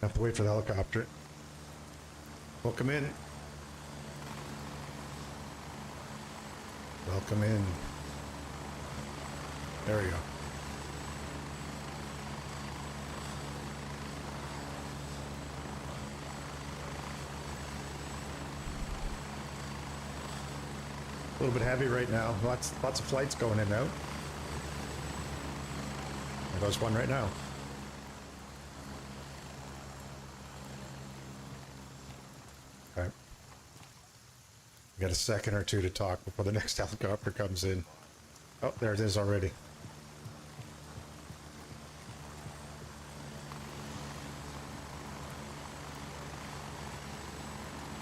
Have to wait for the helicopter. Welcome in. Welcome in. There we go. A little bit heavy right now. Lots of flights going in and out. There goes one right now. Okay. We got a second or two to talk before the next helicopter comes in. Oh, there it is already.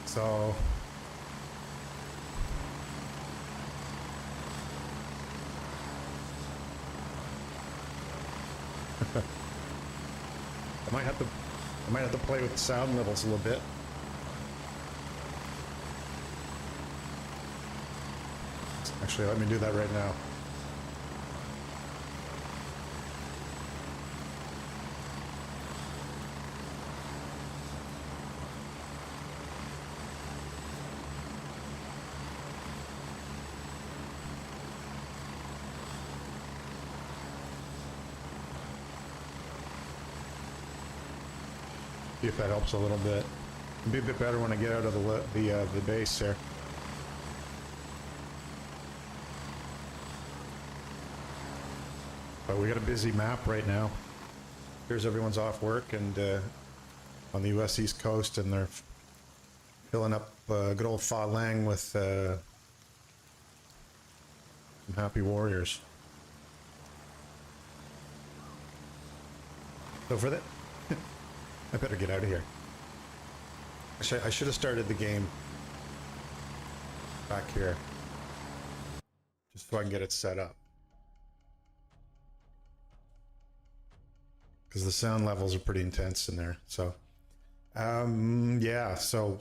So I might have to play with the sound levels a little bit. Actually, let me do that right now. See if that helps a little bit. It'll be a bit better when I get out of the base there. But we got a busy map right now. Here's everyone's off work and on the U.S. East Coast, and they're filling up good old Pha Lang with some happy warriors. So for that, I better get out of here. I should have started the game back here, just so I can get it set up. Because the sound levels are pretty intense in there. So, yeah, so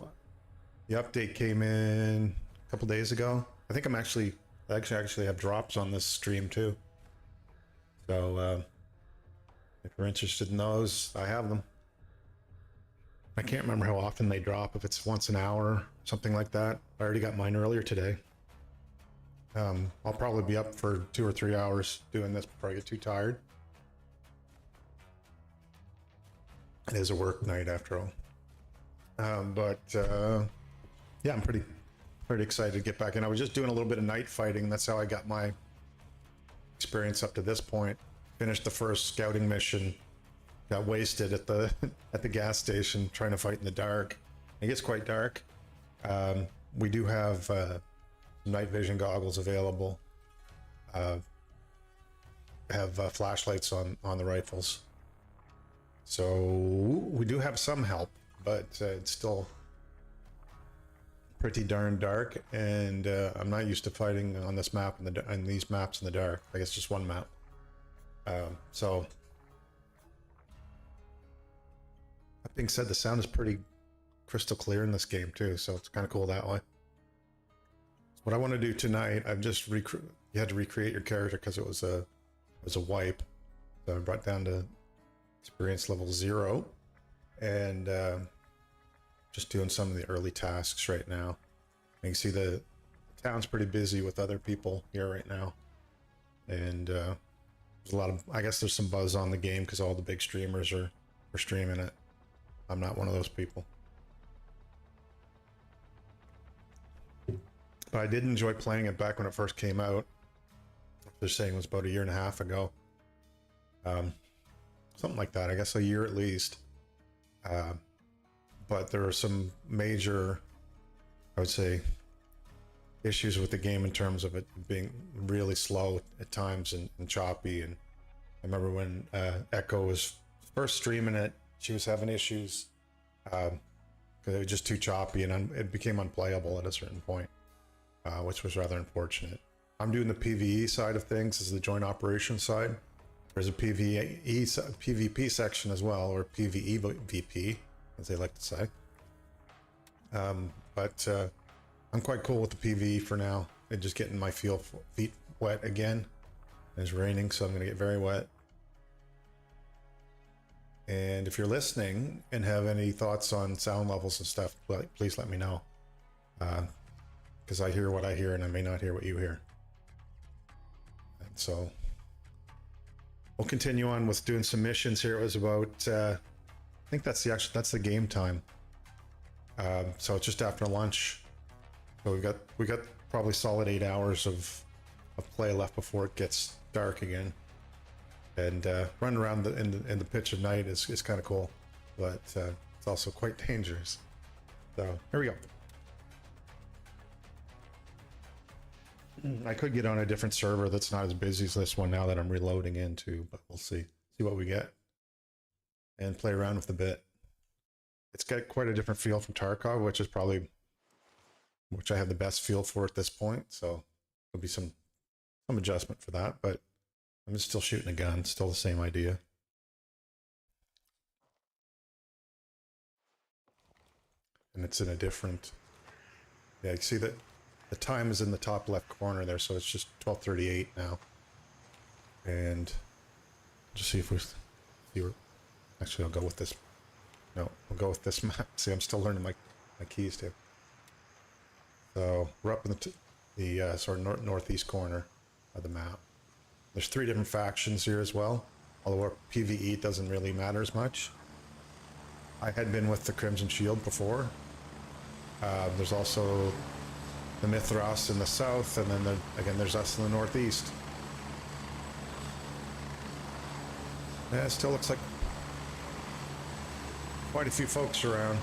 the update came in a couple days ago. I think I actually have drops on this stream too. So, if you're interested in those, I have them. I can't remember how often they drop, if it's once an hour, something like that. I already got mine earlier today. I'll probably be up for 2 or 3 hours doing this before I get too tired. It is a work night after all. Yeah, I'm pretty excited to get back in. I was just doing a little bit of night fighting. That's how I got my experience up to this point. Finished the first scouting mission. Got wasted at the gas station trying to fight in the dark. It gets quite dark. We do have night vision goggles available. Have flashlights on the rifles. So we do have some help, but it's still pretty darn dark, and I'm not used to fighting on this map and these maps in the dark. I guess just one map. So that being said, the sound is pretty crystal clear in this game too, so it's kind of cool that way. So what I want to do tonight, I've just you had to recreate your character because it was a wipe. So I brought down to experience level 0, and just doing some of the early tasks right now. You can see the town's pretty busy with other people here right now, and there's a lot of, I guess there's some buzz on the game because all the big streamers are streaming it. I'm not one of those people, but I did enjoy playing it back when it first came out. They're saying it was about 1.5 years ago. Something like that, I guess a year at least. But there are some major, I would say, issues with the game in terms of it being really slow at times and choppy. And I remember when Echo was first streaming it, she was having issues because it was just too choppy, and it became unplayable at a certain point, which was rather unfortunate. I'm doing the PvE side of things, as the joint operations side. There's a PvP section as well, or PvE VP, as they like to say. But I'm quite cool with the PvE for now. And just getting my feet wet again. It's raining, so I'm going to get very wet. And if you're listening and have any thoughts on sound levels and stuff, please let me know. Because I hear what I hear and I may not hear what you hear. And so we'll continue on with doing some missions here. It was about, I think that's the game time. So it's just after lunch. So we got probably solid 8 hours of play left before it gets dark again. And running around in the pitch of night is kind of cool, but it's also quite dangerous. So here we go. I could get on a different server that's not as busy as this one now that I'm reloading into, but we'll see what we get and play around with a bit. It's got quite a different feel from Tarkov, which I have the best feel for at this point. So there'll be some adjustment for that, but I'm still shooting a gun, still the same idea. And it's in a different, yeah, you see that the time is in the top left corner there, so it's just 12:38 now. And just see if actually I'll go with this. No, we'll go with this map. See, I'm still learning my keys too. So we're up in the sort of northeast corner of the map. There's 3 different factions here as well, although our PvE doesn't really matter as much. I had been with the Crimson Shield before. There's also the Mithras in the south, and then again there's us in the northeast. Yeah, it still looks like quite a few folks around.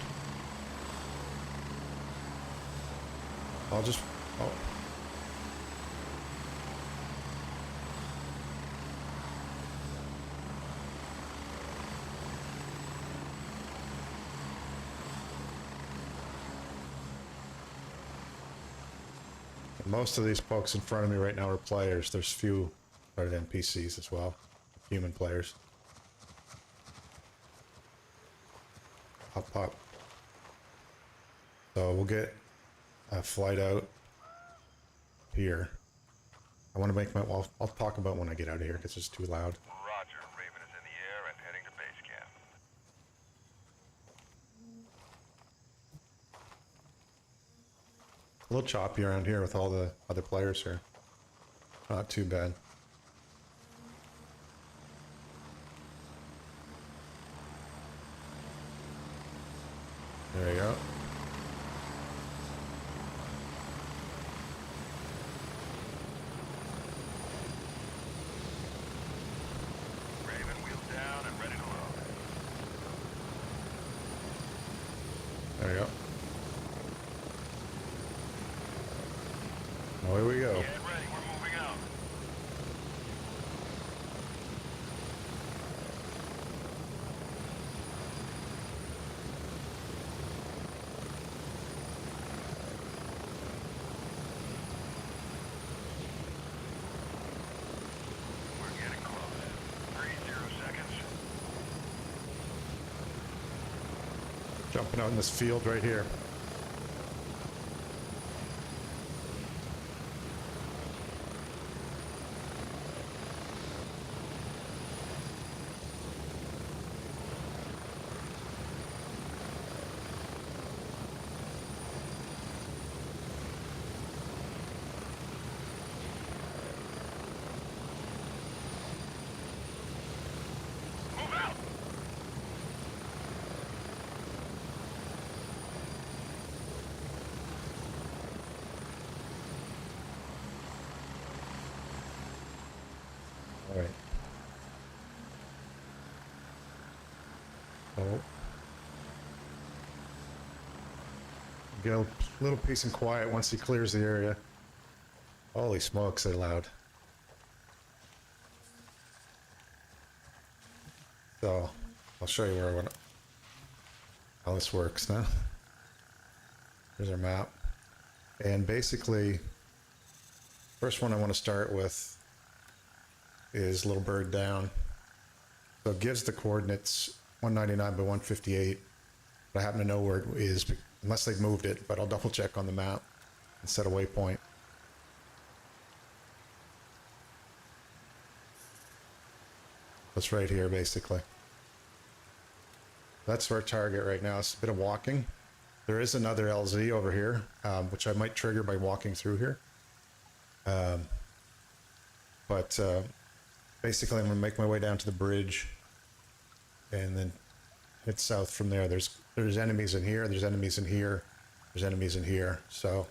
Most of these folks in front of me right now are players. There's few sort of NPCs as well, human players. Pop. So we'll get a flight out here. I want to make I'll talk about when I get out of here because it's too loud. Roger, Raven is in the air and heading to base camp. A little choppy around here with all the other players here. Not too bad. There you go. Raven, wheels down and ready to load. There you go. Away we go. Get ready, we're moving out. We're getting close. 30 seconds. Jumping out in this field right here. Move out! All right. Oh. Get a little peace and quiet once he clears the area. Holy smokes, they're loud. So, I'll show you how this works now. Here's our map. And basically, first one I want to start with is Little Bird Down. So it gives the coordinates 199 by 158. But I happen to know where it is, unless they've moved it, but I'll double check on the map and set a waypoint. That's right here, basically. That's our target right now. It's a bit of walking. There is another LZ over here, which I might trigger by walking through here. But basically, I'm going to make my way down to the bridge and then head south from there. There's enemies in here. There's enemies in here. There's enemies in here. So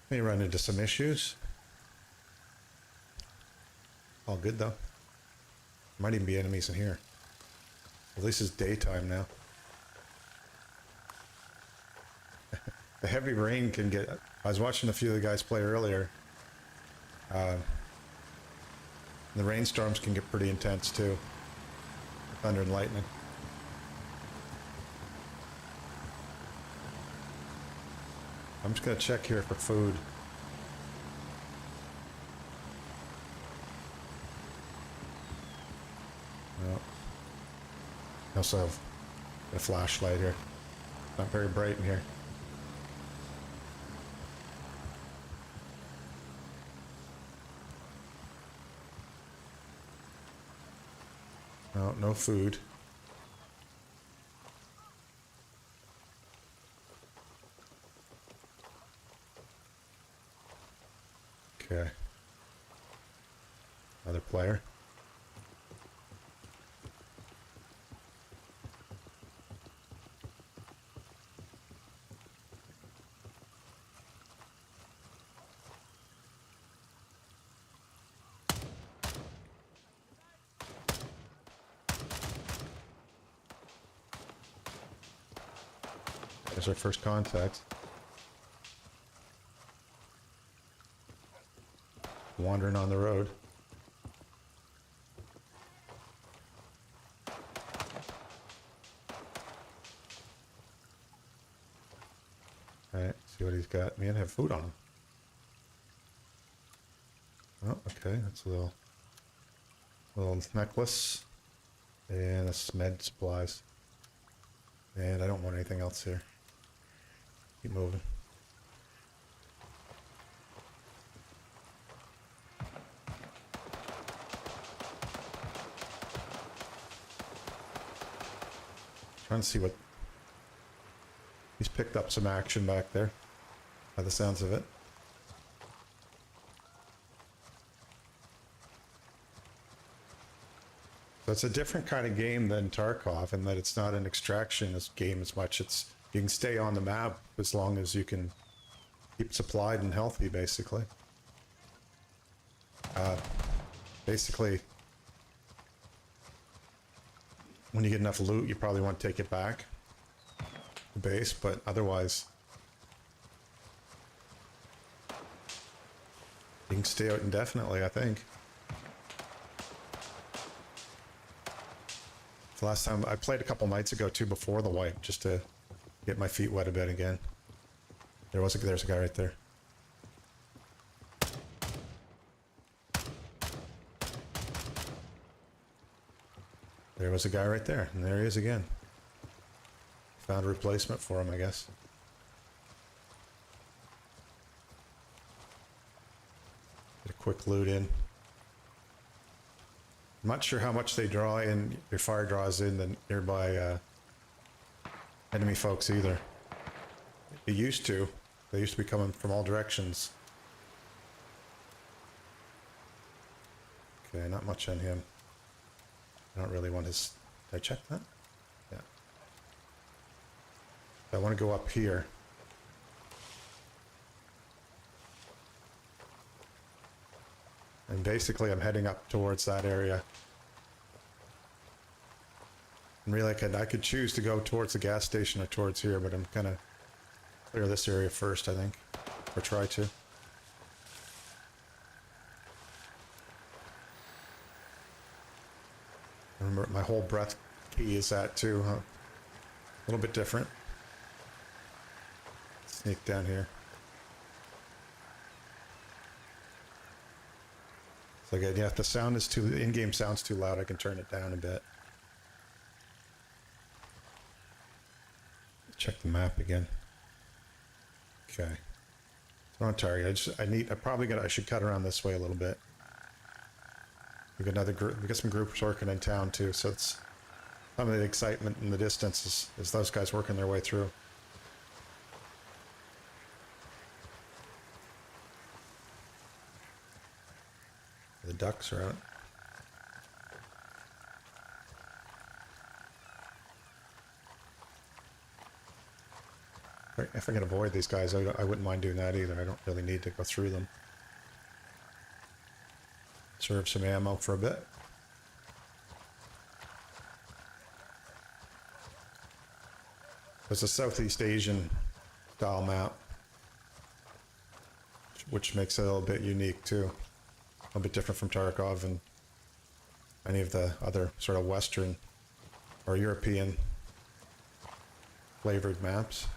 may run into some issues. All good though. Might even be enemies in here. At least it's daytime now. The heavy rain can get... I was watching a few of the guys play earlier. The rainstorms can get pretty intense too. Thunder and lightning. I'm just gonna check here for food. No. I also have a flashlight here. Not very bright in here. No, no food. Okay. Another player. There's our first contact. Wandering on the road. Alright, see what he's got. Man, have food on him. Oh, okay, that's a little necklace. And that's med supplies. And I don't want anything else here. Keep moving. Trying to see what... He's picked up some action back there, by the sounds of it. So it's a different kind of game than Tarkov in that it's not an extraction game as much. It's you can stay on the map as long as you can keep supplied and healthy, basically. Basically, when you get enough loot, you probably want to take it back to base, but otherwise, you can stay out indefinitely, I think. The last time I played a couple nights ago too, before the wipe, just to get my feet wet a bit again. There's a guy right there. There was a guy right there, and there he is again. Found a replacement for him, I guess. Get a quick loot in. I'm not sure how much they draw in, your fire draws in the nearby enemy folks either. It used to. They used to be coming from all directions. Okay, not much on him. I don't really want his... Did I check that? Yeah. I want to go up here. And basically I'm heading up towards that area. And really I could choose to go towards the gas station or towards here, but I'm gonna clear this area first, I think. Or try to. Remember, my whole breath key is that too, huh? A little bit different. Sneak down here. So again, yeah, if the sound is too, the in-game sound's too loud, I can turn it down a bit. Check the map again. Okay. So on target. I should cut around this way a little bit. We got another group. We got some groups working in town too, so it's Some of the excitement in the distance is those guys working their way through. The ducks are out. If I can avoid these guys, I wouldn't mind doing that either. I don't really need to go through them. Serve some ammo for a bit. It's a Southeast Asian style map, which makes it a little bit unique too. A little bit different from Tarkov and any of the other sort of Western or European flavored maps.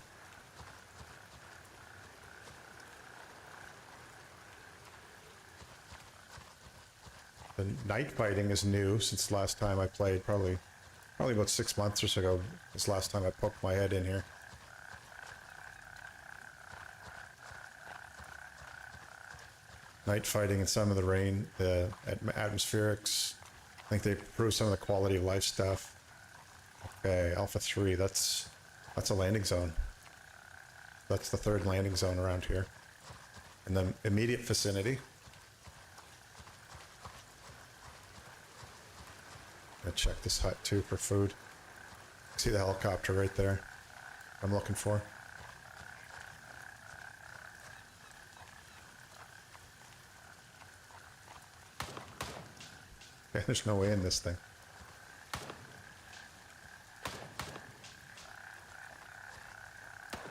The night fighting is new since last time I played, probably about 6 months or so ago. This last time I poked my head in here. Night fighting and some of the rain, the atmospherics. I think they improved some of the quality of life stuff. Okay, Alpha 3, that's a landing zone. That's the third landing zone around here. In the immediate vicinity. I check this hut too for food. See the helicopter right there I'm looking for. Okay, there's no way in this thing.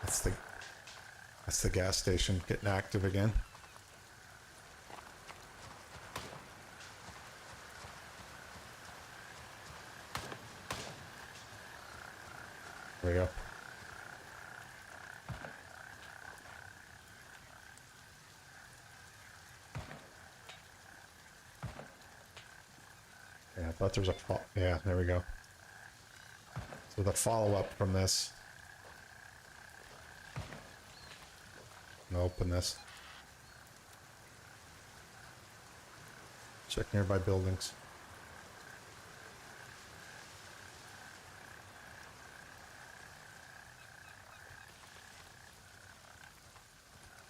That's the gas station getting active again. There we go. Yeah, I thought there was yeah, there we go. So the follow-up from this. I'll open this. Check nearby buildings.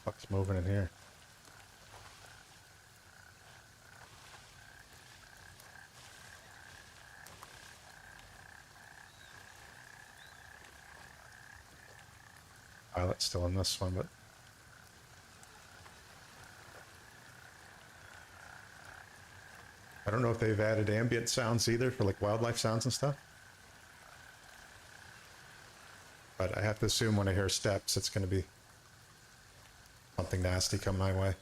What's moving in here? Pilot's still in this one, but I don't know if they've added ambient sounds either for like wildlife sounds and stuff. But I have to assume when I hear steps, it's going to be something nasty come my way.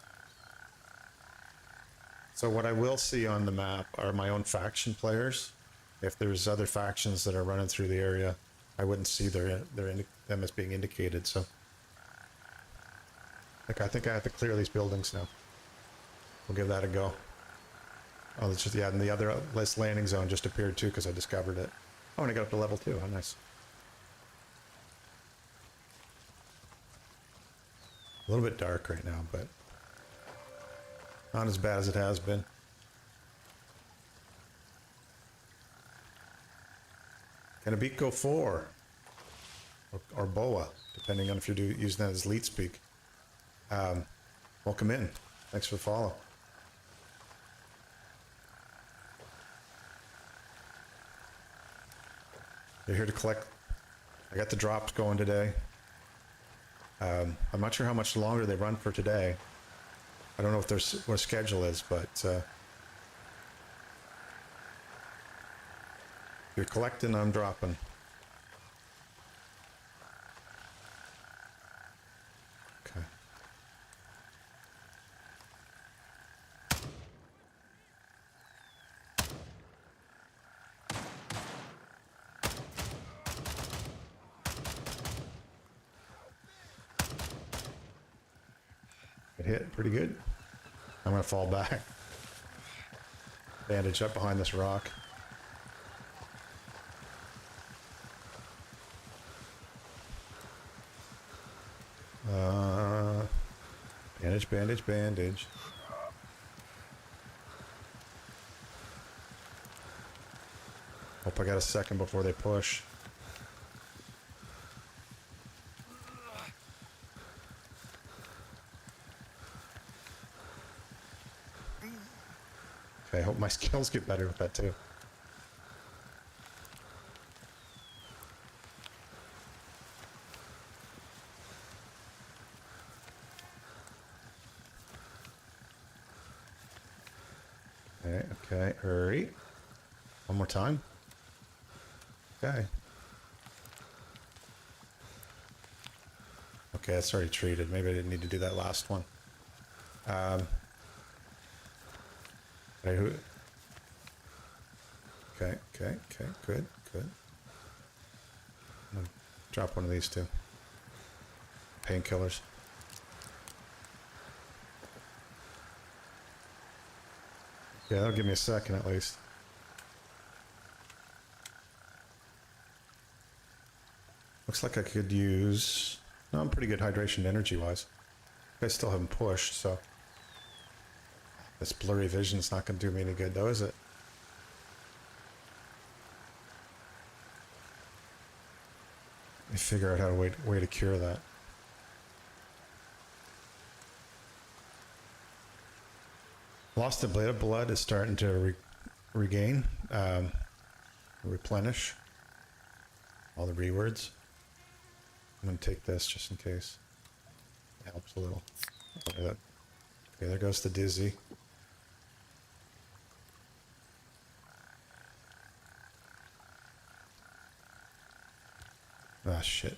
So what I will see on the map are my own faction players. If there's other factions that are running through the area, I wouldn't see them as being indicated. So, like, I think I have to clear these buildings now. We'll give that a go. Oh, it's just, yeah, and the other list landing zone just appeared too because I discovered it. Oh, and I got up to level 2. How nice. A little bit dark right now, but not as bad as it has been. Kanabiko 4 or Boa, depending on if you're using that as lead speak. Welcome in. Thanks for the follow. You're here to collect. I got the drops going today. I'm not sure how much longer they run for today. I don't know if there's what schedule is, but if you're collecting, I'm dropping. Okay. It hit pretty good. I'm gonna fall back. Bandage up behind this rock. Bandage, bandage, bandage. Hope up. I got a second before they push. Okay, I hope my skills get better with that too. Okay, okay, hurry. One more time. Okay. Okay, that's already treated. Maybe I didn't need to do that last one. Okay, okay, okay, good, good. I'm gonna drop one of these two. Painkillers. Yeah, that'll give me a second at least. Looks like I could use... No, I'm pretty good hydration energy-wise. I still haven't pushed, so... This blurry vision's not going to do me any good, though, is it? Let me figure out how to way to cure that. Lost a bit of blood is starting to regain, replenish all the rewards. I'm going to take this just in case. It helps a little. Okay, there goes the dizzy. Ah, shit.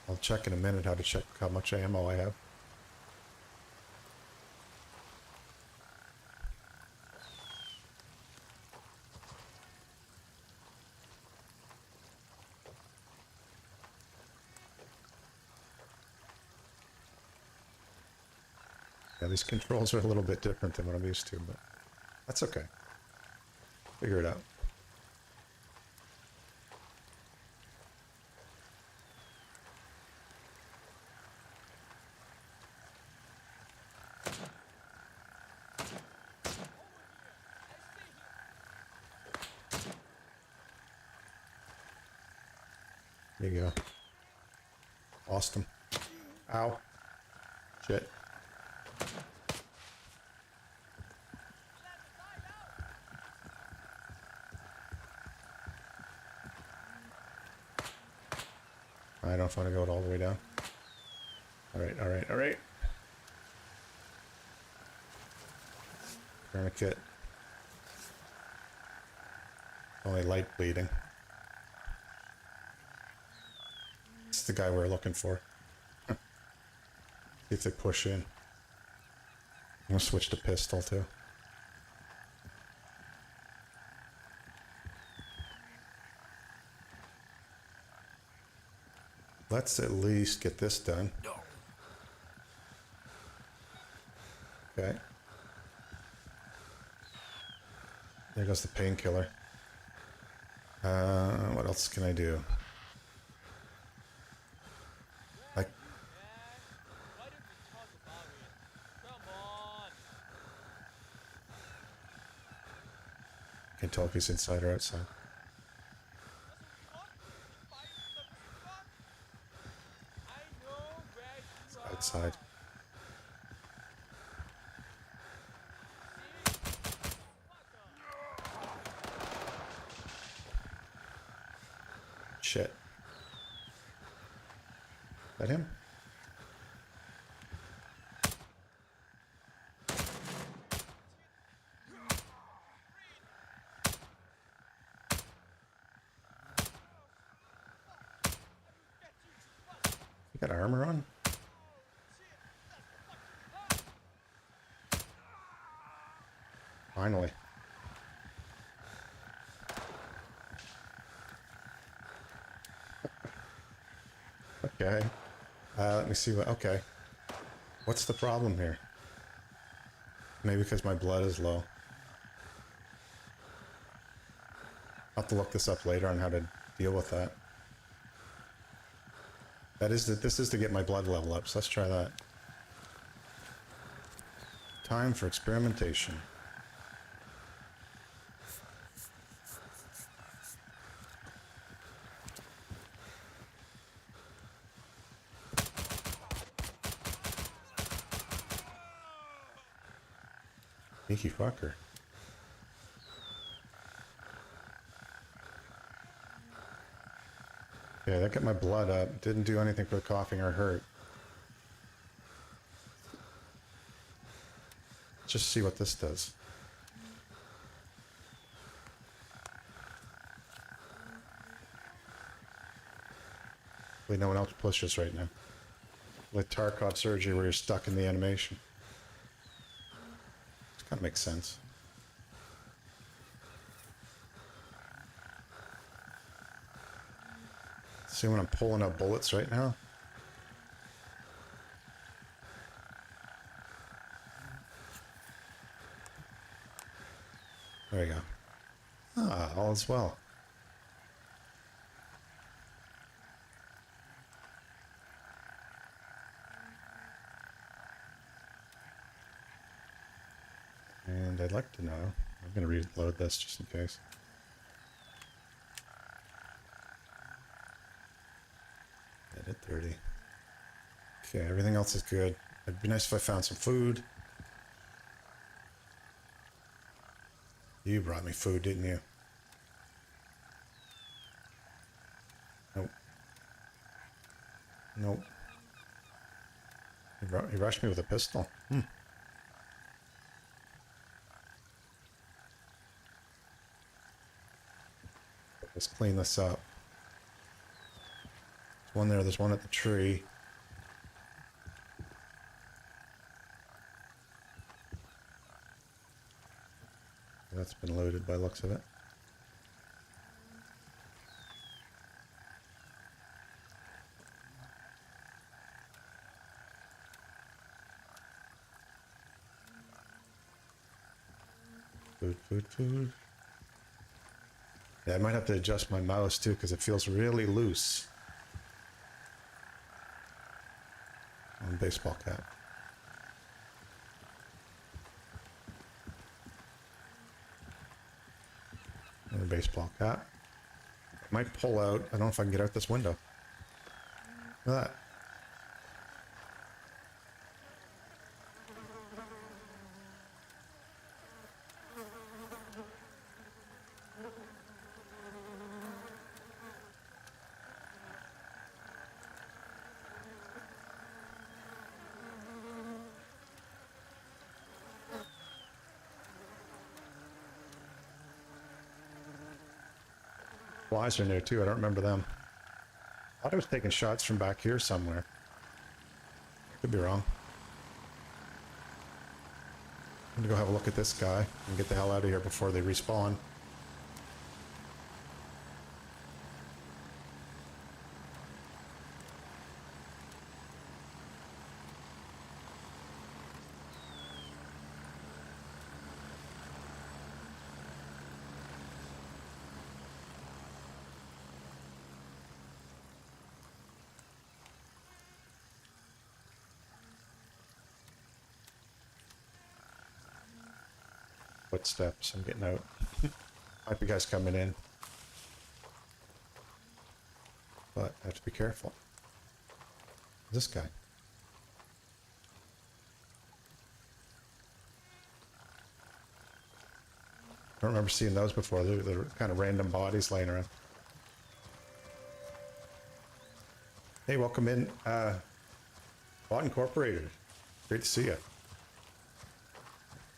I'll check in a minute how to check how much ammo I have. Yeah, these controls are a little bit different than what I'm used to, but that's okay. Figure it out. There you go. Lost him. Ow. Shit. I don't know if I want to go all the way down. Alright, alright, alright. Tourniquet. Only light bleeding. It's the guy we're looking for. See if they push in. I'm gonna switch to pistol too. Let's at least get this done. Okay. There goes the painkiller. What else can I do? Like, can't tell if he's inside or outside. Outside. Shit. Is that him? You got armor on? Finally. Okay. Let me see what... Okay. What's the problem here? Maybe because my blood is low. I'll have to look this up later on how to deal with that. This is to get my blood level up, so let's try that. Time for experimentation. Sneaky fucker. Yeah, that got my blood up. Didn't do anything for the coughing or hurt. Just see what this does. Hopefully no one else pushes right now. Like Tarkov surgery where you're stuck in the animation. This kind of makes sense. See when I'm pulling out bullets right now? There you go. Ah, all is well. And I'd like to know, I'm going to reload this just in case. Edit 30. Okay, everything else is good. It'd be nice if I found some food. You brought me food, didn't you? Nope. Nope. He rushed me with a pistol. Let's clean this up. There's one there, there's one at the tree. That's been loaded by the looks of it. Food. Yeah, I might have to adjust my mouse too because it feels really loose. On baseball cap. Another baseball cap. I might pull out. I don't know if I can get out this window. Look at that. Flies are in there too. I don't remember them. I thought I was taking shots from back here somewhere. Could be wrong. I'm gonna go have a look at this guy and get the hell out of here before they respawn. Footsteps. I'm getting out. Might be guys coming in. But I have to be careful. This guy. I don't remember seeing those before. They're kind of random bodies laying around. Hey, welcome in. Bot Incorporated. Great to see you.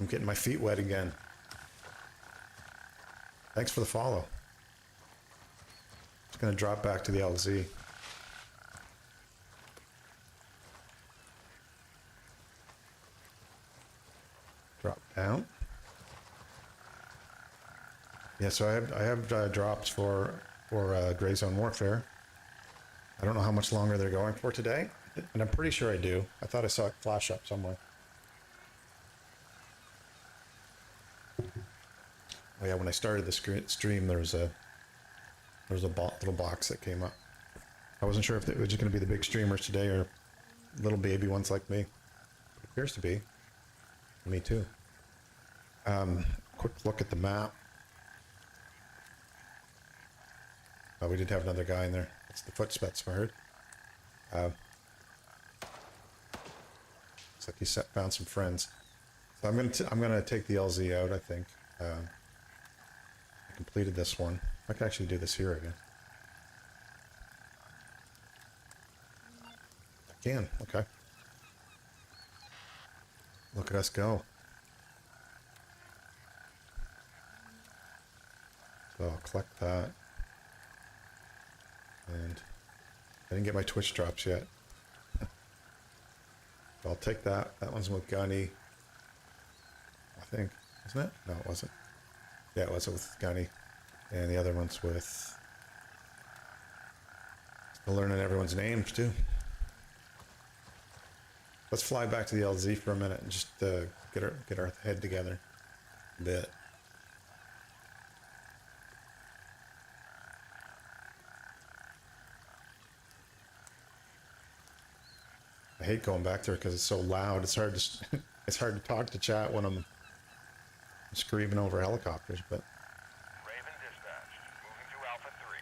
I'm getting my feet wet again. Thanks for the follow. It's going to drop back to the LZ. Drop down. Yeah, so I have drops for Gray Zone Warfare. I don't know how much longer they're going for today, and I'm pretty sure I do. I thought I saw it flash up somewhere. Oh yeah, when I started the stream, there was a little box that came up. I wasn't sure if it was just going to be the big streamers today or little baby ones like me. It appears to be. Me too. Quick look at the map. Oh, we did have another guy in there. It's the footsteps I heard. Looks like he found some friends. So I'm gonna take the LZ out. I think I completed this one. I can actually do this here again. I can. Okay. Look at us go. So I'll collect that. And I didn't get my Twitch drops yet. So I'll take that. That one's with Gunny. I think. Wasn't it? No, it wasn't. Yeah, it was with Gunny. And the other one's with... Still learning everyone's names, too. Let's fly back to the LZ for a minute and just get our head together a bit. I hate going back there because it's so loud. It's hard to it's hard to talk to chat when I'm screaming over helicopters. But Raven dispatch. Moving to Alpha 3.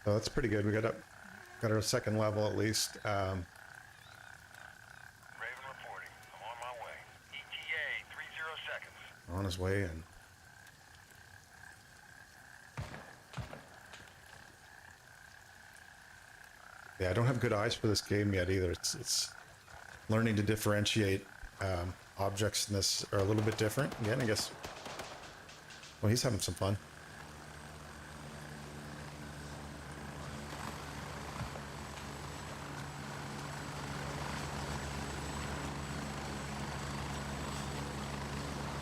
so that's pretty good. We got our second level at least. Raven reporting. I'm on my way. ETA 30 seconds. On his way in. Yeah, I don't have good eyes for this game yet either. It's learning to differentiate objects in this are a little bit different. Again, I guess. Well, he's having some fun.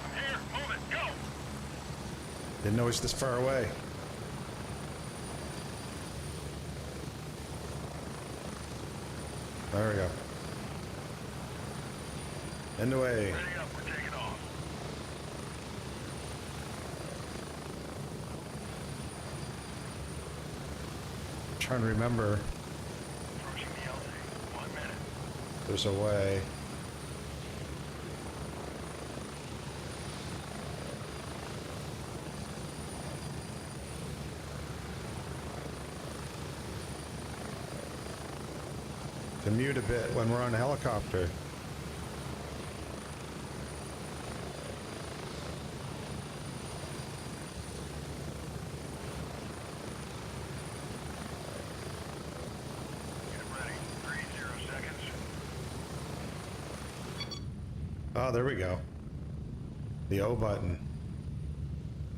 I'm here. Move it. Go. Didn't know it was this far away. There we go. End away. Ready up. We're taking off. Trying to remember. Approaching the LZ. 1 minute. There's a way. To mute a bit when we're on a helicopter. Get ready. 30 seconds. Oh, there we go. The O button.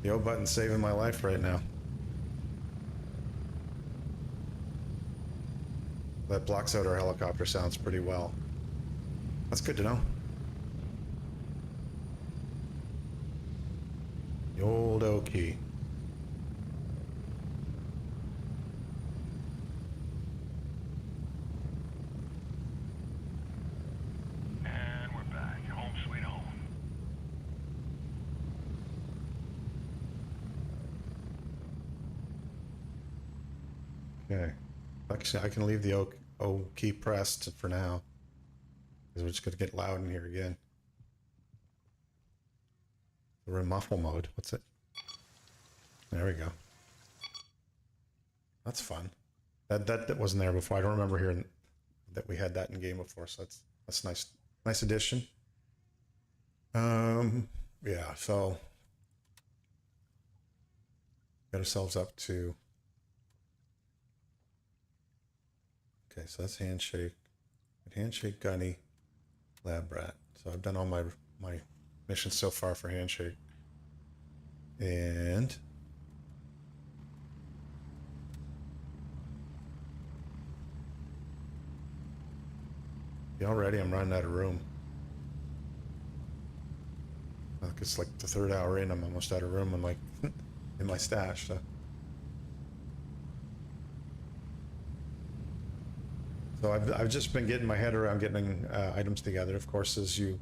The O button's saving my life right now. That blocks out our helicopter sounds pretty well. That's good to know. The old O key. And we're back. Home sweet home. Okay. Actually, I can leave the O key pressed for now. Because we're just going to get loud in here again. We're in muffle mode. What's it? There we go. That's fun. That wasn't there before. I don't remember hearing that we had that in game before. So that's nice. Nice addition. Yeah. So got ourselves up to. Okay, so that's handshake. Handshake, Gunny, Lab Rat. So I've done all my missions so far for handshake. And yeah, already I'm running out of room. Like it's like the third hour in, I'm almost out of room in my stash. So I've just been getting my head around getting items together. Of course, as you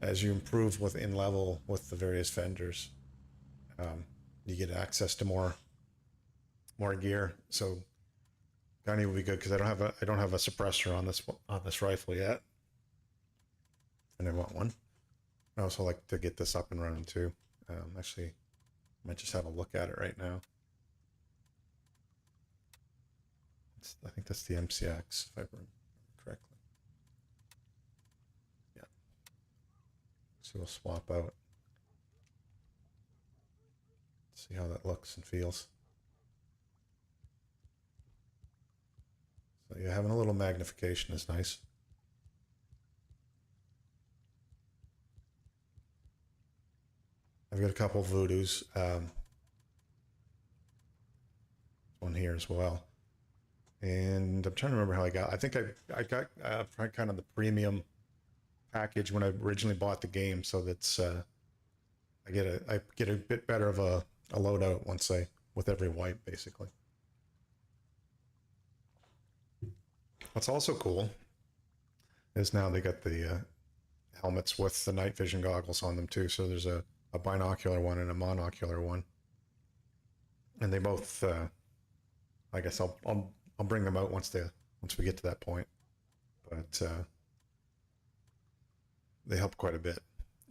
improve in level with the various vendors, you get access to more gear. So Gunny will be good because I don't have a suppressor on this rifle yet, and I want one. I also like to get this up and running too. Actually, Might just have a look at it right now. I think that's the MCX, if I remember correctly. Yeah. So we'll swap out. See how that looks and feels. So yeah, having a little magnification is nice. I've got a couple of Voodoos. One here as well. And I'm trying to remember how I got. I think I got kind of the premium package when I originally bought the game, so that's I get a bit better of a loadout once with every wipe basically. What's also cool is now they got the helmets with the night vision goggles on them too. So there's a binocular one and a monocular one, and they both. I guess I'll bring them out once we get to that point, but they help quite a bit.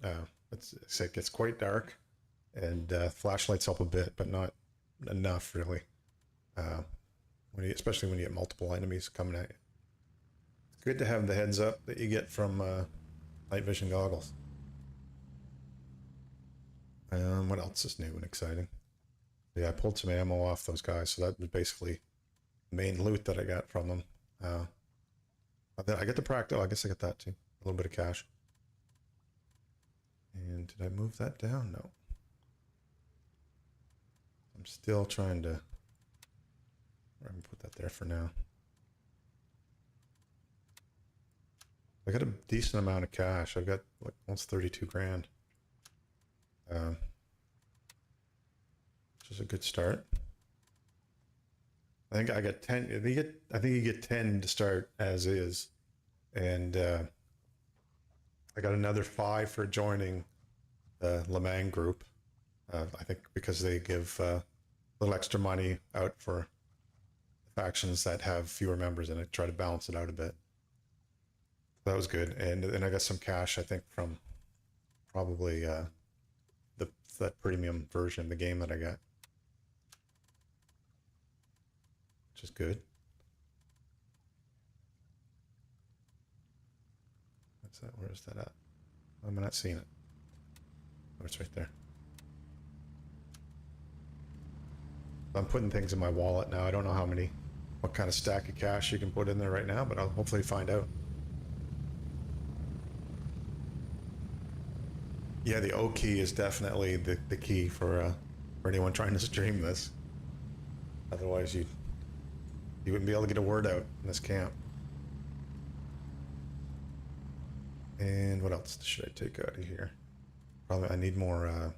It gets quite dark, and flashlights help a bit, but not enough really. Especially when you get multiple enemies coming at you. It's good to have the heads up that you get from night vision goggles. What else is new and exciting? Yeah, I pulled some ammo off those guys, so that was basically the main loot that I got from them. Then I get the practical. I guess I got that too. A little bit of cash. And did I move that down? No. I'm still trying to. I'm gonna put that there for now. I got a decent amount of cash. I've got like almost 32 grand. Which is a good start. I think I got 10. I think you get 10 to start as is, and I got another 5 for joining the Lemang group. I think because they give a little extra money out for factions that have fewer members in it, try to balance it out a bit. That was good, and then I got some cash. I think from probably that premium version of the game that I got. Which is good. What's that? Where is that at? I'm not seeing it. Oh, it's right there. I'm putting things in my wallet now. I don't know what kind of stack of cash you can put in there right now, but I'll hopefully find out. Yeah, the O key is definitely the key for anyone trying to stream this. Otherwise, you wouldn't be able to get a word out in this camp. And what else should I take out of here? Probably I need more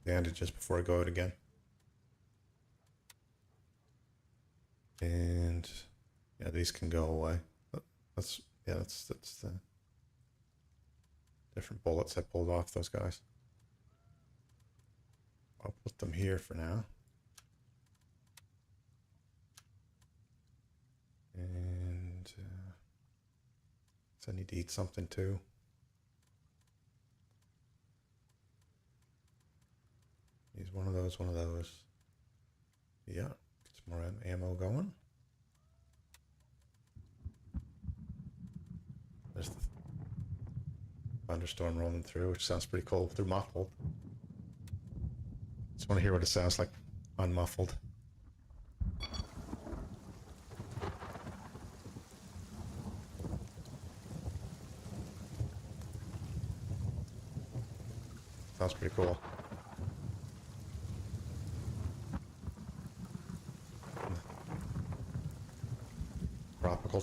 bandages before I go out again. And yeah, these can go away. That's the different bullets I pulled off those guys. I'll put them here for now. And so I need to eat something too. Use one of those. Yeah, get some more ammo going. There's the thunderstorm rolling through, which sounds pretty cool. They're muffled. Just want to hear what it sounds like unmuffled. Sounds pretty cool.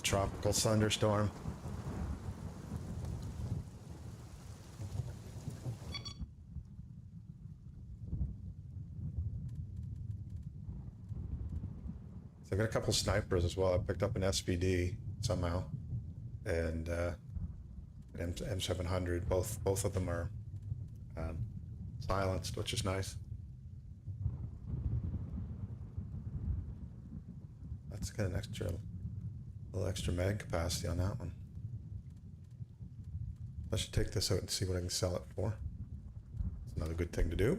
Tropical thunderstorm. So I got a couple snipers as well. I picked up an SVD somehow, and an M700. Both of them are silenced, which is nice. That's got an little extra mag capacity on that one. I should take this out and see what I can sell it for. It's another good thing to do.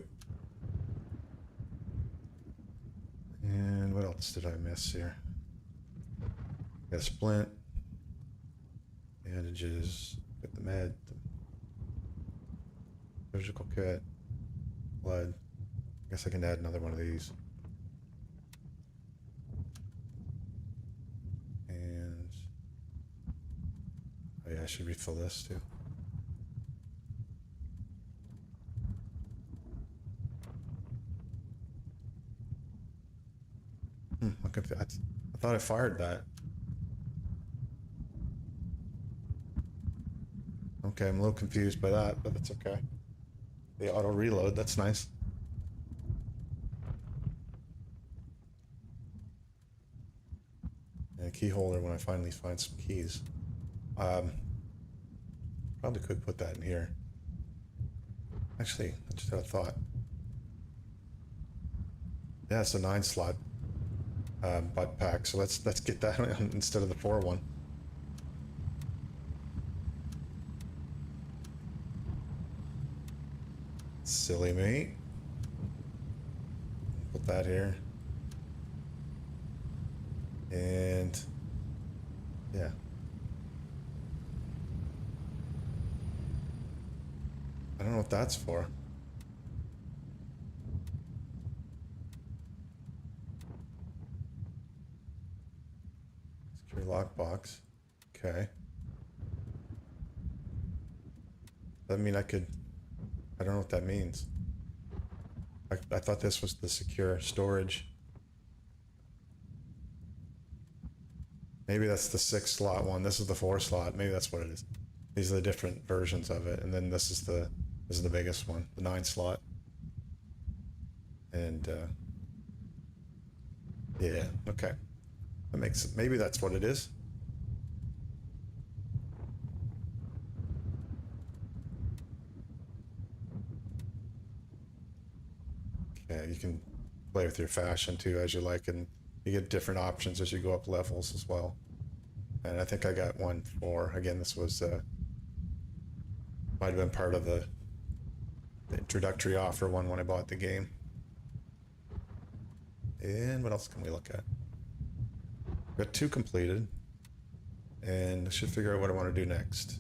else did I miss here? Got a splint, bandages, got the med, the surgical kit, blood. I guess I can add another one of these. And oh yeah, I should refill this too. I'm confused. I thought I fired that. Okay, I'm a little confused by that, but that's okay. The auto reload, that's nice. And a key holder when I finally find some keys. Probably could put that in here. Actually, I just had a thought. Yeah, it's a 9-slot butt pack, so let's get that instead of the 4 one. Silly me. Put that here. And yeah. I don't know what that's for. Secure lockbox. Okay. That mean I could... I don't know what that means. I thought this was the secure storage. Maybe that's the 6-slot one. This is the 4-slot. Maybe that's what it is. These are the different versions of it, and then this is the biggest one, the 9-slot. And yeah, okay, that makes it. Maybe that's what it is. Okay, you can play with your fashion too as you like, and you get different options as you go up levels as well. And I think I got one for, again, this was might have been part of the introductory offer one when I bought the game. And what else can we look at? Got 2 completed, and I should figure out what I want to do next.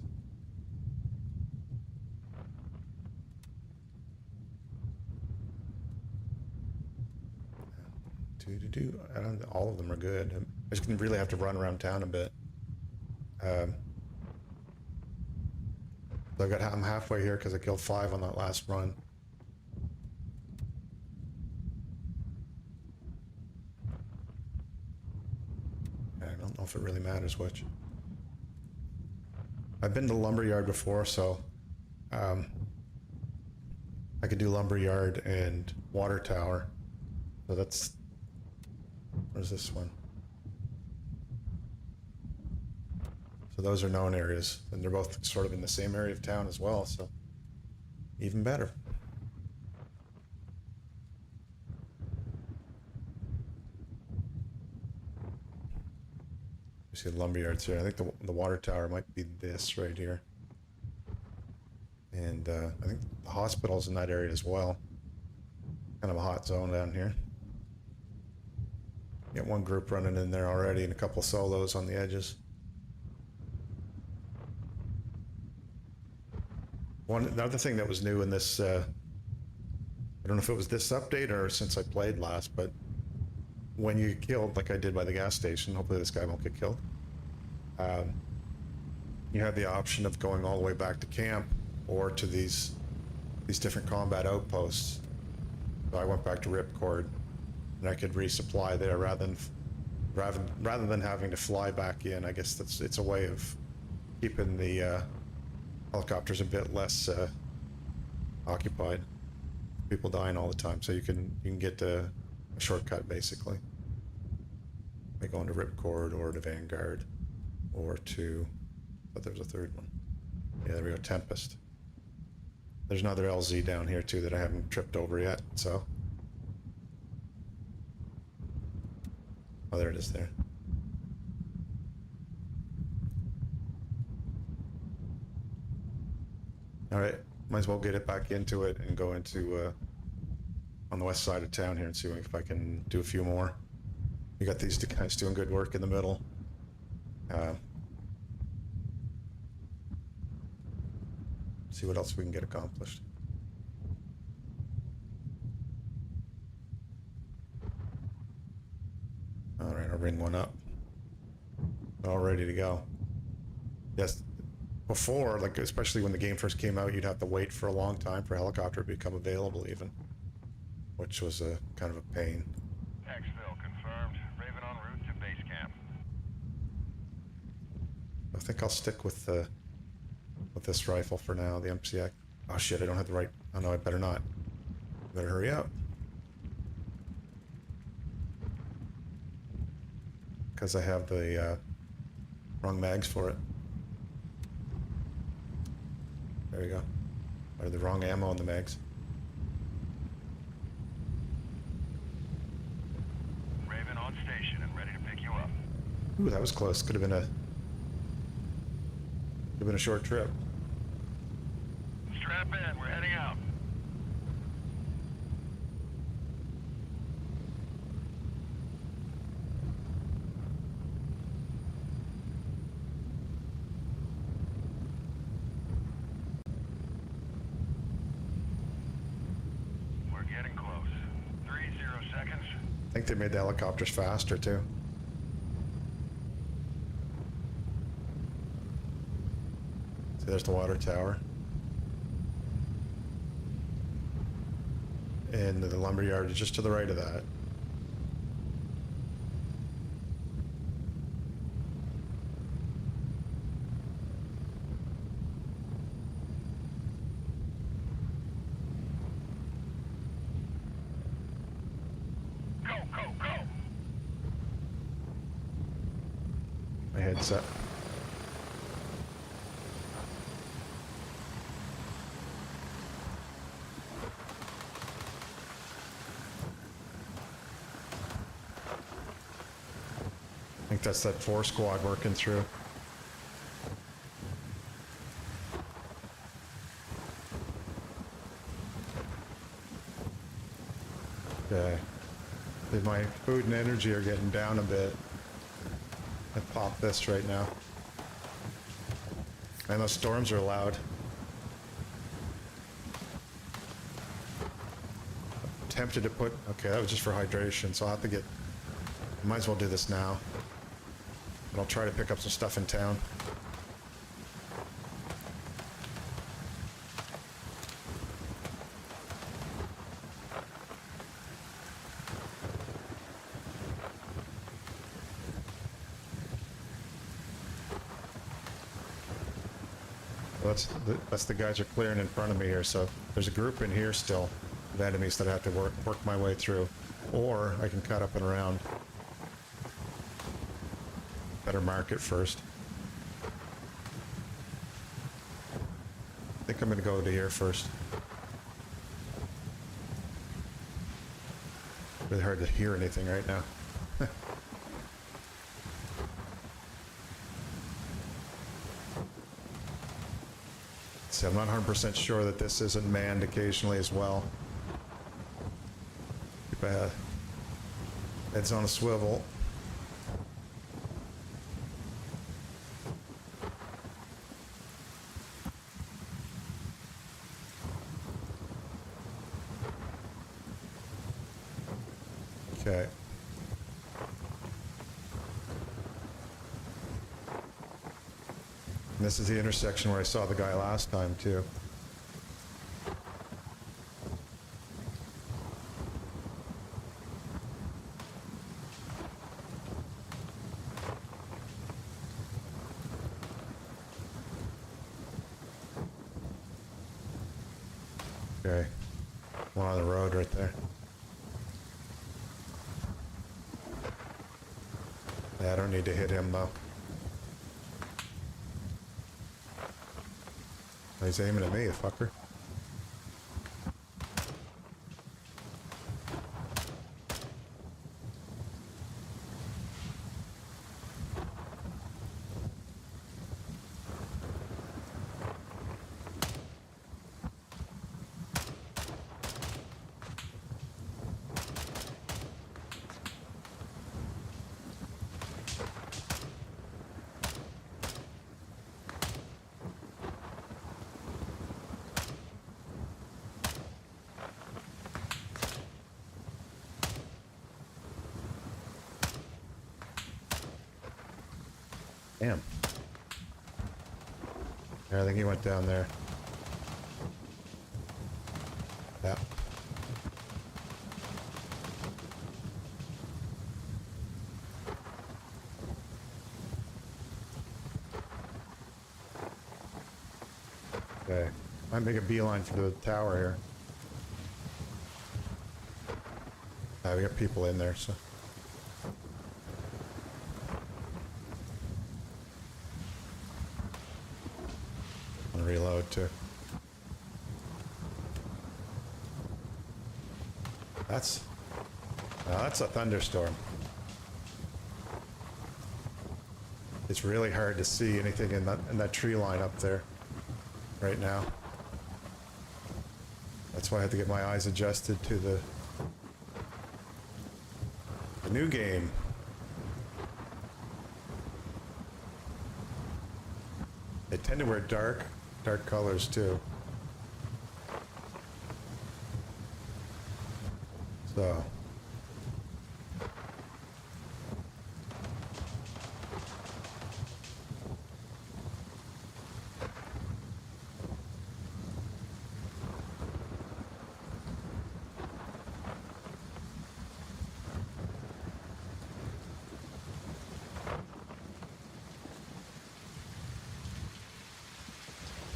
I don't. All of them are good. I just really have to run around town a bit. So I'm halfway here because I killed 5 on that last run. I don't know if it really matters which. I've been to Lumberyard before, so I could do Lumberyard and Water Tower. So that's... Where's this one? So those are known areas, and they're both sort of in the same area of town as well, so even better. You see the lumberyards here. I think the water tower might be this right here. And I think the hospital's in that area as well. Kind of a hot zone down here. Get one group running in there already and a couple of solos on the edges. The other thing that was new in this, I don't know if it was this update or since I played last, but when you get killed, like I did by the gas station, hopefully this guy won't get killed, you have the option of going all the way back to camp or to these different combat outposts. So I went back to Ripcord, and I could resupply there rather than having to fly back in. I guess it's a way of keeping the helicopters a bit less occupied. People dying all the time, so you can get a shortcut basically by going to Ripcord or to Vanguard or to, but there's a third one. Yeah, there we go, Tempest. There's another LZ down here too that I haven't tripped over yet, so. Oh, there it is there. All right, might as well get it back into it and go into on the west side of town here and see if I can do a few more. You got these two guys doing good work in the middle. See what else we can get accomplished. All right, I'll bring one up. All ready to go. Yes, before, like especially when the game first came out, you'd have to wait for a long time for a helicopter to become available even, which was a kind of a pain. Exfil confirmed. Raven en route to base camp. I think I'll stick with this rifle for now, the MCX. Oh shit, I don't have the right, oh no, I better not. Better hurry up. Because I have the wrong mags for it. There you go. Or the wrong ammo on the mags. Raven on station and ready to pick you up. Ooh, that was close. Could have been a short trip. Strap in, we're heading out. We're getting close. 30 seconds. I think they made the helicopters faster too. See, there's the water tower. And the lumberyard is just to the right of that. Go, go, go! My headset. I think that's that 4 squad working through. Okay. My food and energy are getting down a bit. I pop this right now. And those storms are loud. I'm tempted to put, okay, that was just for hydration, so I'll have to get, I might as well do this now. But I'll try to pick up some stuff in town. Well, that's the guys are clearing in front of me here, so there's a group in here still of enemies that I have to work my way through. Or I can cut up and around. Better mark it first. I think I'm going to go to here first. Really hard to hear anything right now. See, I'm not 100% sure that this isn't manned occasionally as well. Keep ahead. Head's on a swivel. Okay. And this is the intersection where I saw the guy last time, too. Okay. One on the road right there. Yeah, I don't need to hit him, though. He's aiming at me, the fucker. Yeah, I think he went down there. Yeah. Okay. Might make a beeline for the tower here. We got people in there, so. And reload too. That's a thunderstorm. It's really hard to see anything in that tree line up there right now. That's why I have to get my eyes adjusted to the new game. They tend to wear dark colors too. So.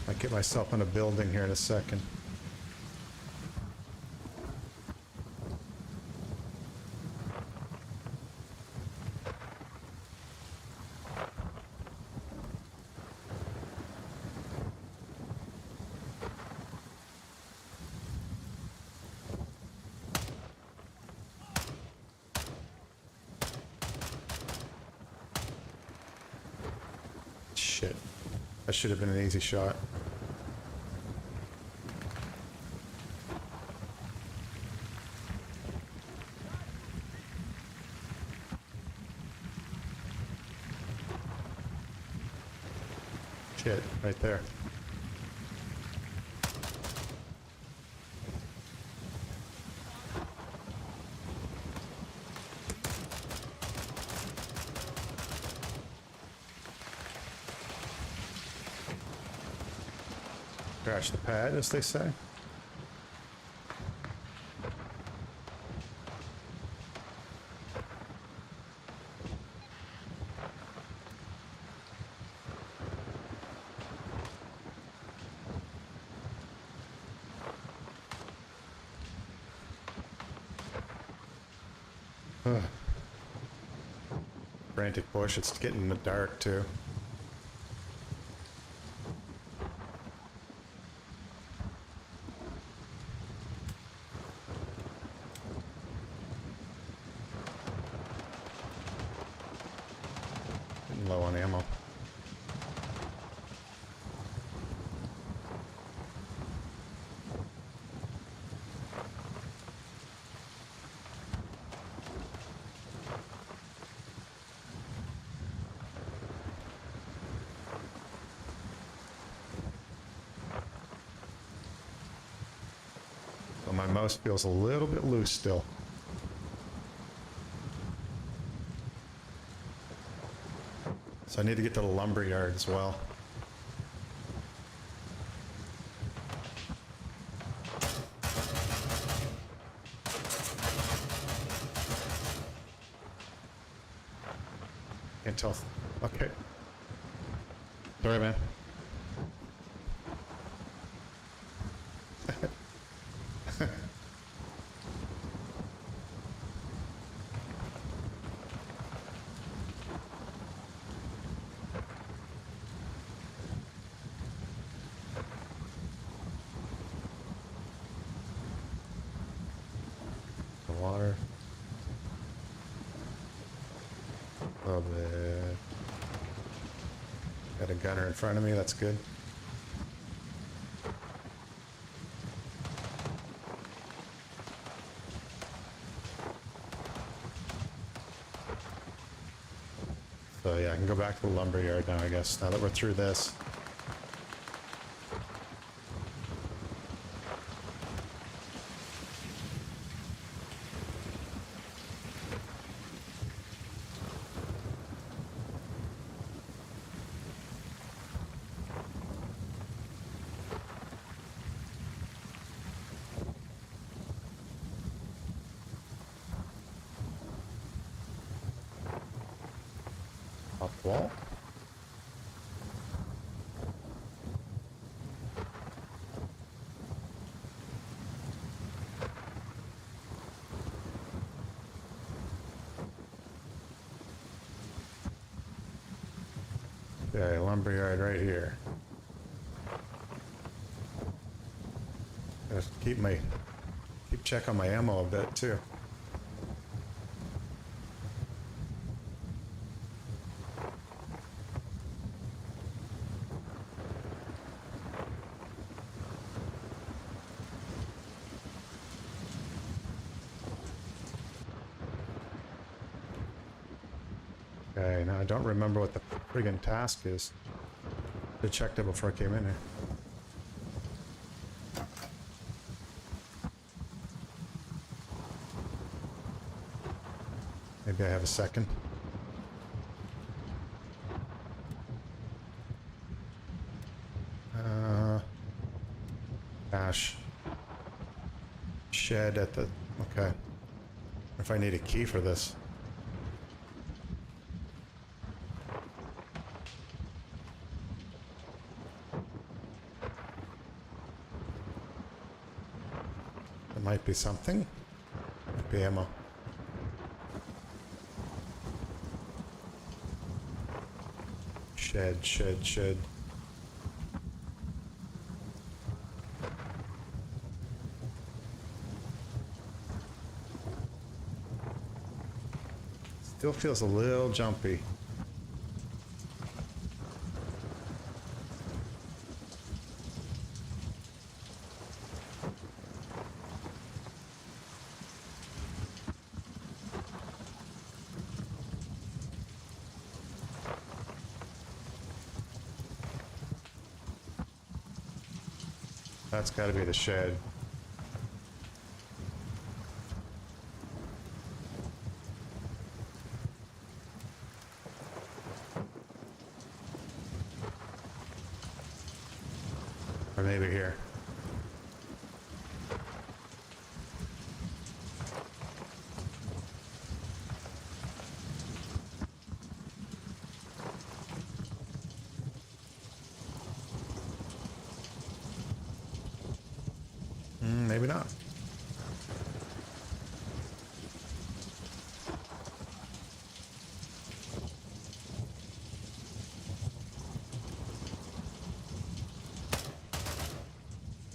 I'll get myself in a building here in a second. Shit. That should have been an easy shot. Shit, right there. Crash the pad, as they say. Frantic push, it's getting in the dark too. Getting low on ammo. My mouse feels a little bit loose still. So I need to get to the lumber yard as well. Can't tell. Okay. Sorry, man. Water. A little bit. Got a gunner in front of me, that's good. So yeah, I can go back to the lumber yard now, I guess, now that we're through this. Wall? Okay, lumberyard right here. Gotta keep check on my ammo a bit too. Okay, now I don't remember what the friggin' task is. I checked it before I came in here. Maybe I have a second. Cash. Shed at the... Okay. If I need a key for this. There might be something. Might be ammo. Shed. Still feels a little jumpy. That's got to be the shed. Or maybe here. Maybe not.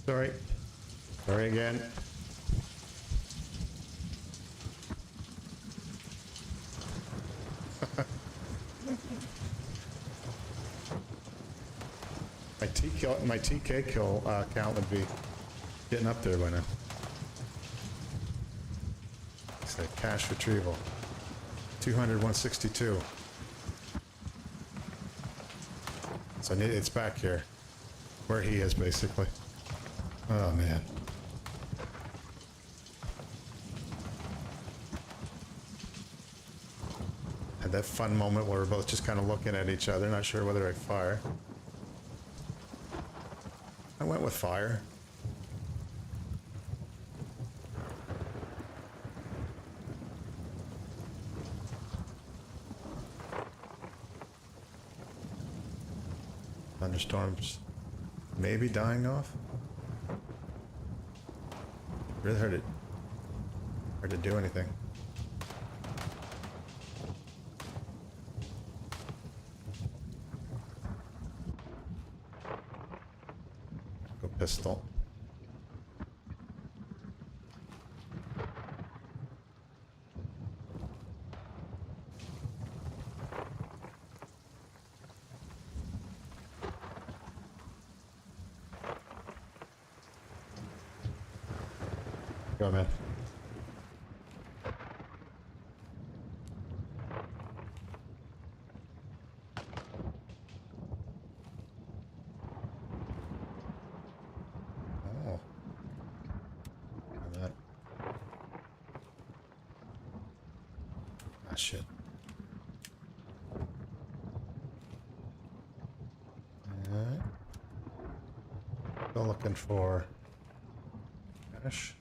Sorry. Sorry again. My TK kill count would be getting up there by now. It's like cash retrieval. 200, 162. So it's back here. Where he is, basically. Oh, man. Had that fun moment where we're both just kind of looking at each other, not sure whether I'd fire. I went with fire. Thunderstorms maybe dying off. Really hard to do anything. Go pistol. Go, man. Oh. That. Ah, shit. Alright. Still looking for cash.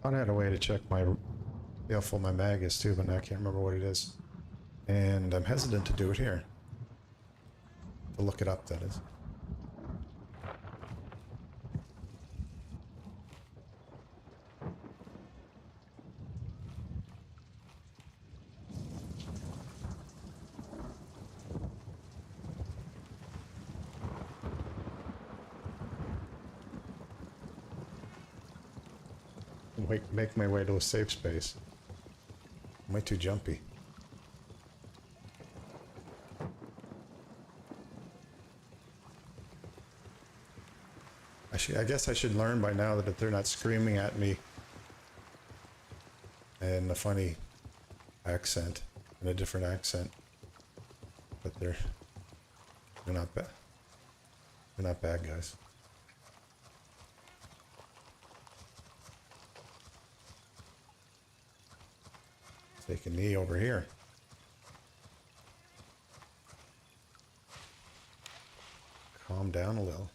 thought I had a way to check my how full my mag is too, but now I can't remember what it is. And I'm hesitant to do it here. To look it up, that is. Make my way to a safe space. Am I too jumpy? I guess I should learn by now that if they're not screaming at me in a funny accent, in a different accent, but they're not bad. They're not bad guys. Take a knee over here. Calm down a little.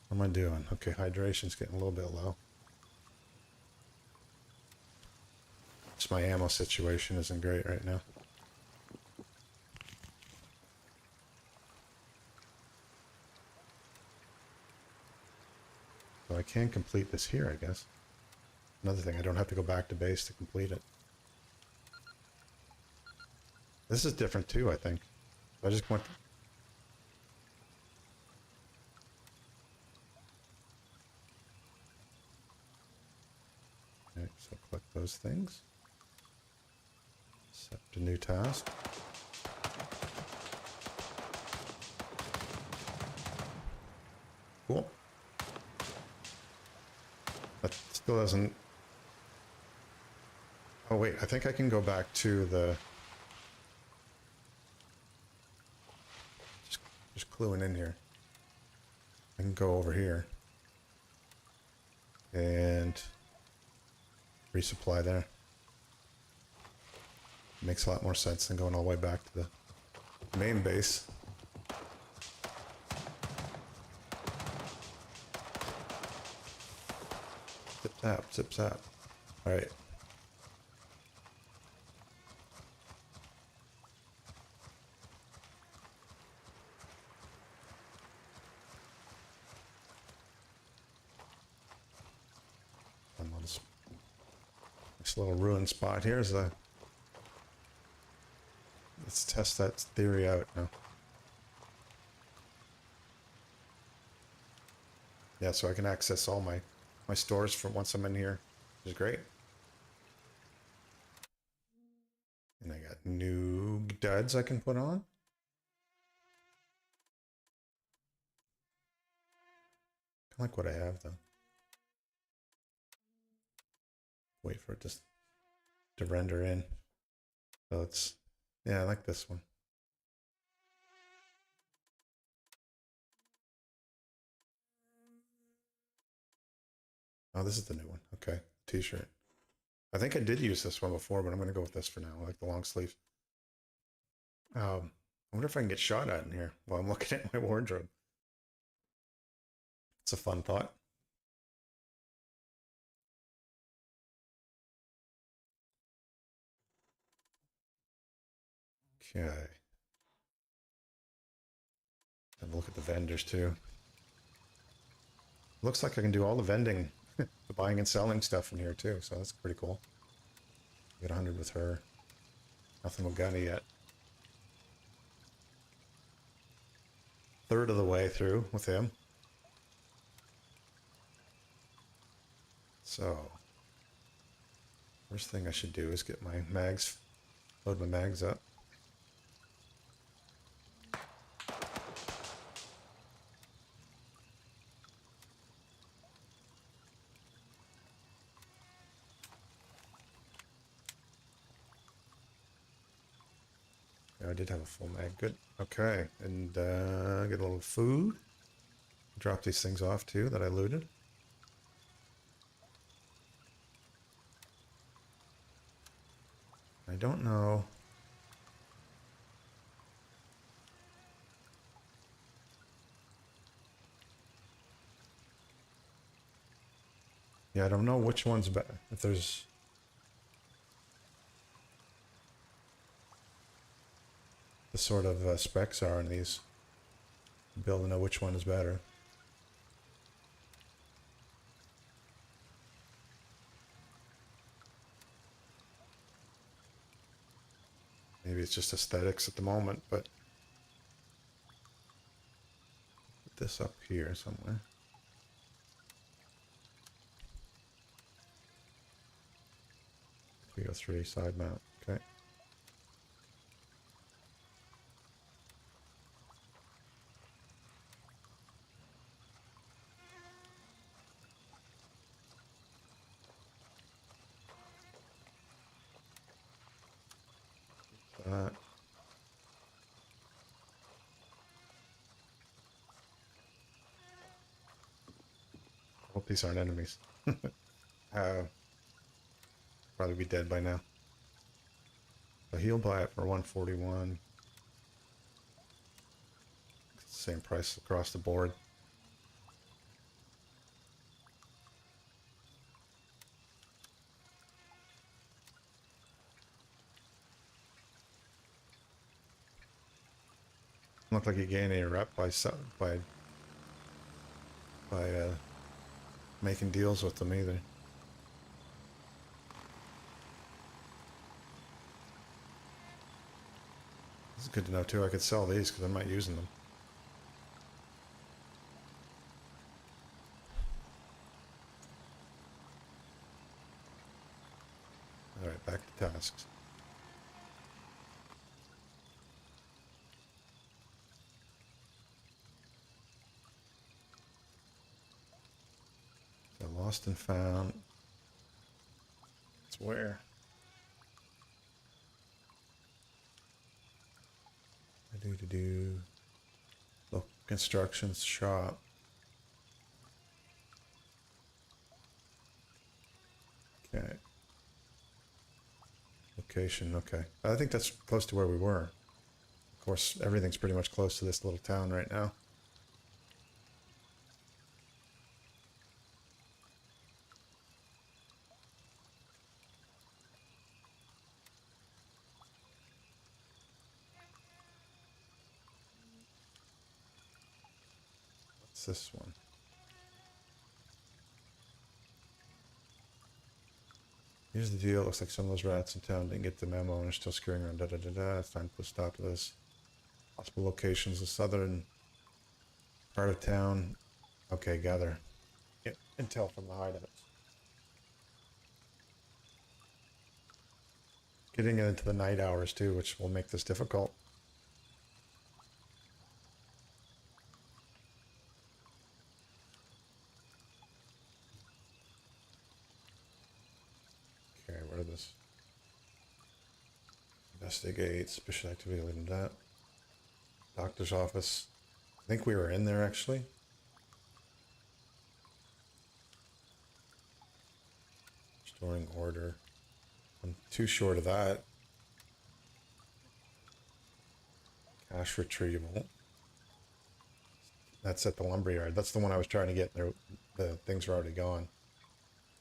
What am I doing? Okay, hydration's getting a little bit low. Just my ammo situation isn't great right now. So I can complete this here, I guess. Another thing, I don't have to go back to base to complete it. This is different too, I think. I just went... Okay, so click those things. Accept a new task. Cool. That still doesn't... Oh wait, I think I can go back to the... Just cluing in here. I can go over here. And... resupply there. Makes a lot more sense than going all the way back to the main base. Zip zap, zip zap. Alright. This little ruined spot here is a... Let's test that theory out now. Yeah, so I can access all my stores from once I'm in here, which is great. And I got new duds I can put on. Kind of like what I have though. Wait for it to render in. So it's, yeah, I like this one. Oh, this is the new one. Okay, t-shirt. I think I did use this one before, but I'm gonna go with this for now. I like the long sleeve. I wonder if I can get shot at in here while I'm looking at my wardrobe. It's a fun thought. Okay. Have a look at the vendors too. Looks like I can do all the vending, the buying and selling stuff in here too, so that's pretty cool. Get 100 with her. Nothing with Gunny yet. Third of the way through with him. So, first thing I should do is get my mags, load my mags up. Yeah, I did have a full mag, good. Okay, and get a little food. Drop these things off too that I looted. I don't know. Yeah, I don't know which one's better. If there's the sort of specs are in these, be able to know which one is better. Maybe it's just aesthetics at the moment, but put this up here somewhere. 303 side mount. Okay. That. Hope these aren't enemies. Probably be dead by now. So he'll buy it for 141. Same price across the board. Look like you gain any rep by making deals with them either. This is good to know too. I could sell these because I'm not using them. All right, back to tasks. So lost and found. It's where? I do. Look, constructions shop. Okay. Location, okay. I think that's close to where we were. Of course, everything's pretty much close to this little town right now. What's this one? Here's the deal. It looks like some of those rats in town didn't get the memo and are still scurrying around. It's time to put a stop to this. Possible locations: the southern part of town. Okay, gather intel from the hideouts. Getting it into the night hours too, which will make this difficult. Okay, what are this? Investigate suspicious activity related to that. Doctor's office. I think we were in there actually. Storing order. I'm too short of that. Cash retrieval. That's at the lumberyard. That's the one I was trying to get there. The things are already gone.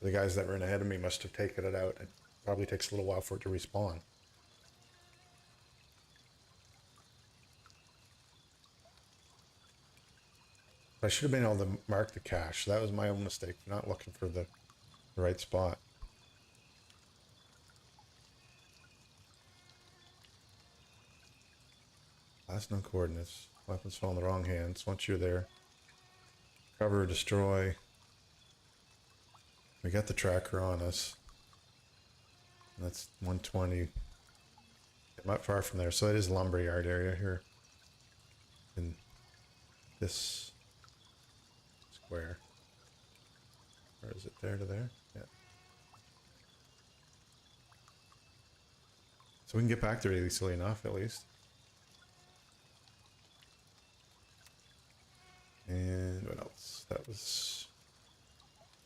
The guys that ran ahead of me must have taken it out. It probably takes a little while for it to respawn. I should have been able to mark the cache. That was my own mistake for not looking for the right spot. Last known coordinates. Weapons fall in the wrong hands. Once you're there, cover or destroy. We got the tracker on us. That's 120. I'm not far from there. So it is lumberyard area here. In this square. Or is it there to there? Yeah. So we can get back there easily enough, at least. And what else? That was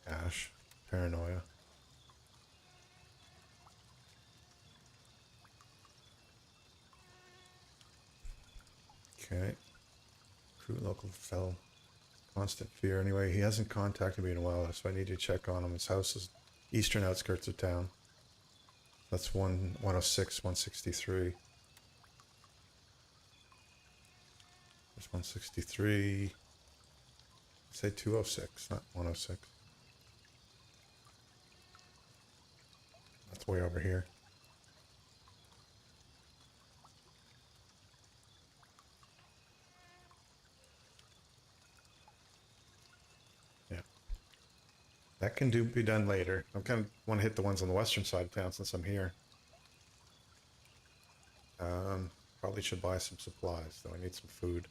Ash. Paranoia. Okay. Recruit local fellow. Constant fear. Anyway, he hasn't contacted me in a while, so I need to check on him. His house is eastern outskirts of town. That's 106, 163. There's 163. Say 206, not 106. That's way over here. Yeah. That can be done later. I kind of want to hit the ones on the western side of town since I'm here. Probably should buy some supplies, though. I need some food.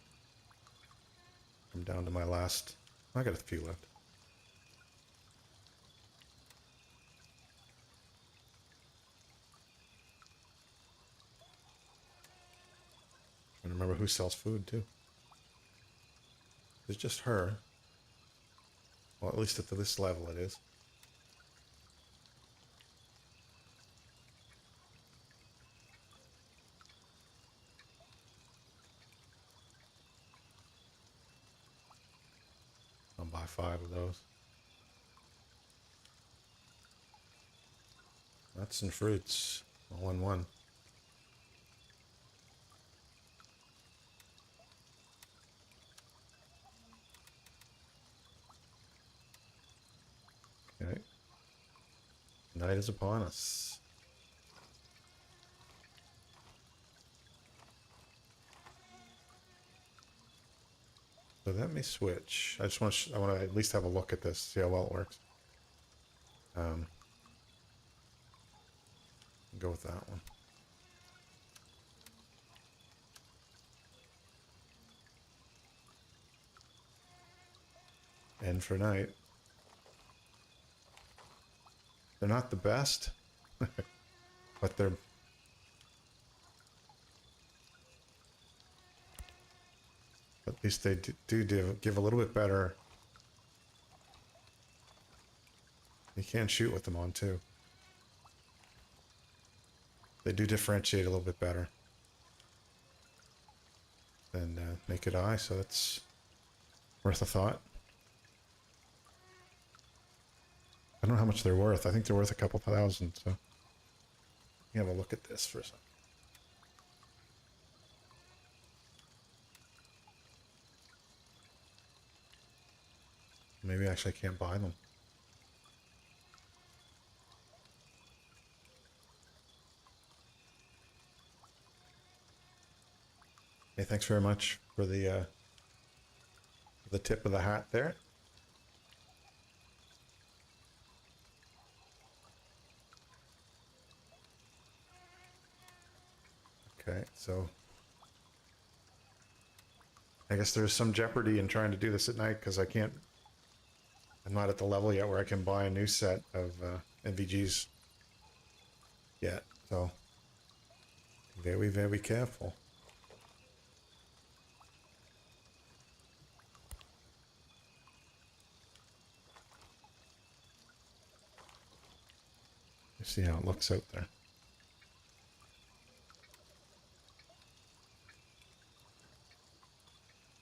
I'm down to my last... I got a few left. I remember who sells food, too. It's just her. Well, at least at this level it is. I'll buy 5 of those. Nuts and fruits, all in one. Okay. Night is upon us. So let me switch. I just want to. I want to at least have a look at this, see how well it works. Go with that one. And for night. They're not the best, but they're... At least they do give a little bit better. You can shoot with them on too. They do differentiate a little bit better than naked eye, so it's worth a thought. I don't know how much they're worth. I think they're worth a couple thousand, so let me have a look at this for a second. Maybe actually I can't buy them. Hey, thanks very much for the tip of the hat there. Okay, so I guess there's some jeopardy in trying to do this at night because I'm not at the level yet where I can buy a new set of NVGs yet, so very, very careful. Let's see how it looks out there.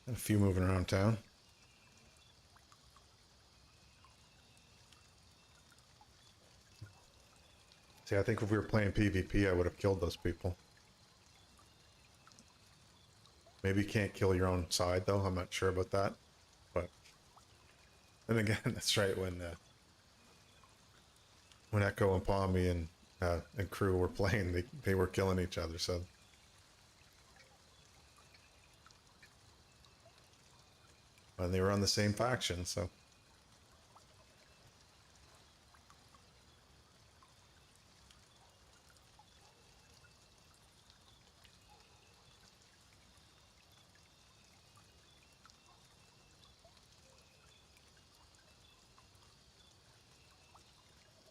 Got a few moving around town. See, I think if we were playing PvP, I would have killed those people. Maybe you can't kill your own side, though. I'm not sure about that. But then again, that's right. When Echo and Palmy and crew were playing, they were killing each other. So. And they were on the same faction, so.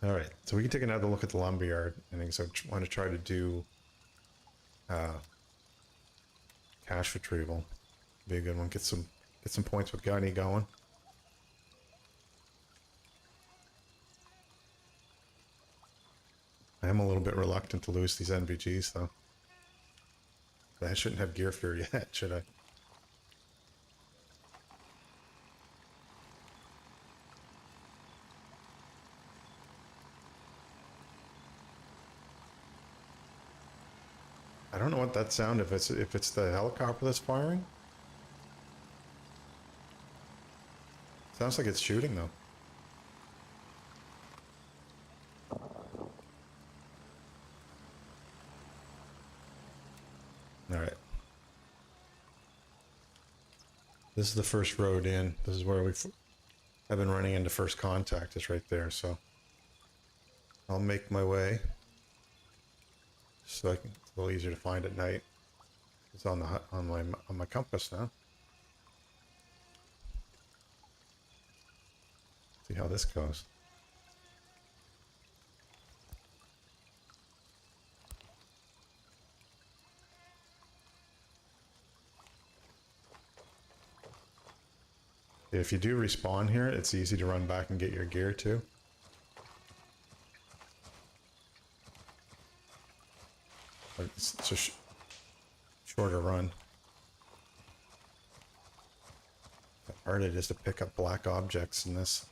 All right, so we can take another look at the lumberyard. I think so. I want to try to do cash retrieval. Be a good one. Get some points with Gunny going. I am a little bit reluctant to lose these NVGs, though. I shouldn't have gear fear yet, should I? don't know what that sound, if it's the helicopter that's firing. Sounds like it's shooting though. All right. This is the first road in. This is where I've been running into first contact. It's right there. So I'll make my way so it's a little easier to find at night. It's on my compass now. See how this goes. If you do respawn here, it's easy to run back and get your gear too. But it's a shorter run. How hard it is to pick up black objects in this.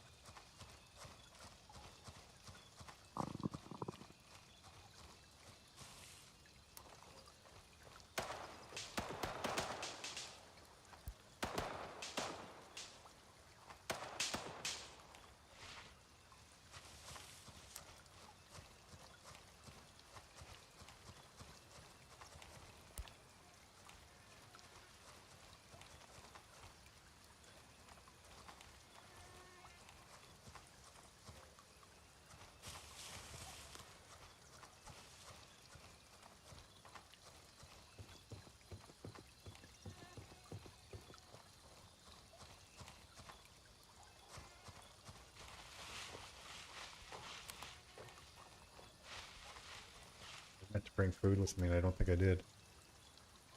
I meant to bring food with me and I don't think I did.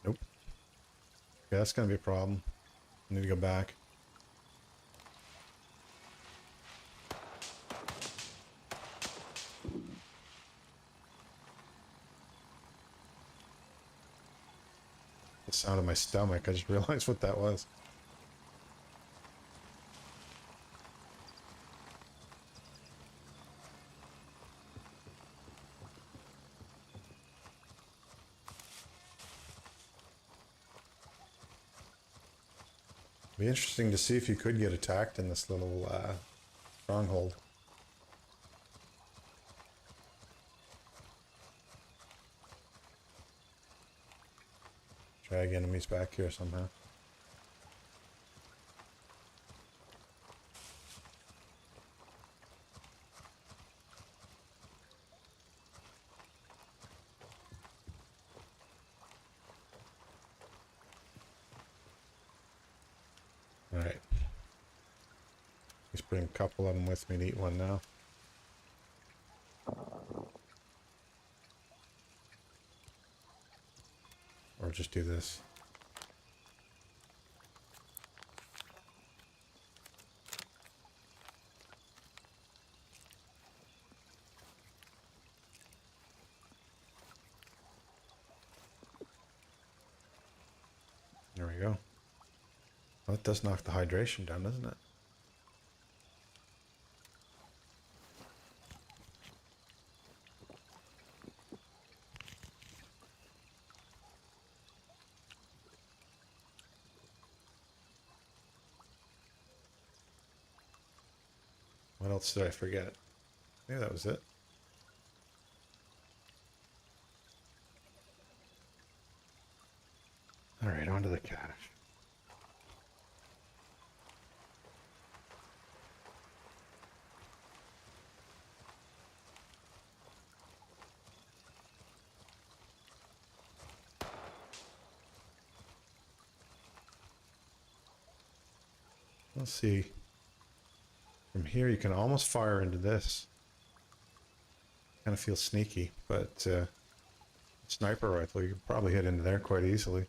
Nope. Okay, that's gonna be a problem. I need to go back. The sound of my stomach, I just realized what that was. Be interesting to see if you could get attacked in this little stronghold. Drag enemies back here somehow. Alright. Just bring a couple of them with me to eat one now. Or just do this. There we go. Well, that does knock the hydration down, doesn't it? What else did I forget? Maybe that was it. Alright, on to the cache. Let's see. From here, you can almost fire into this. Kind of feels sneaky, but sniper rifle, you can probably hit into there quite easily.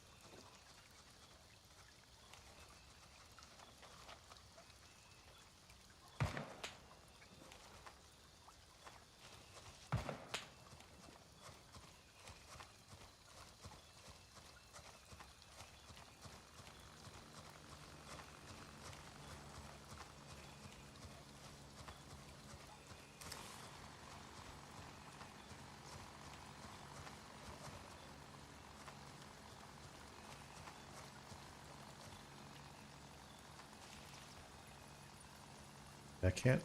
I can't.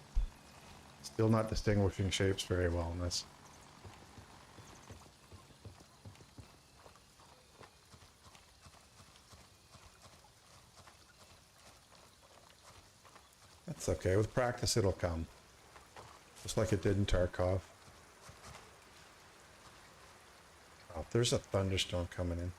Still not distinguishing shapes very well in this. That's okay. With practice, it'll come. Just like it did in Tarkov. Oh, there's a thunderstorm coming in.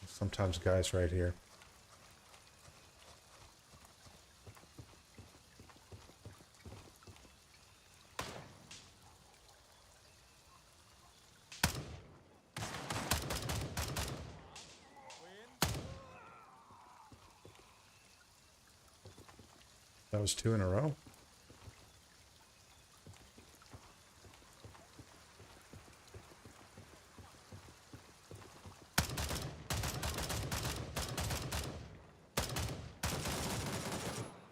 Sometimes guys right here. That was 2 in a row.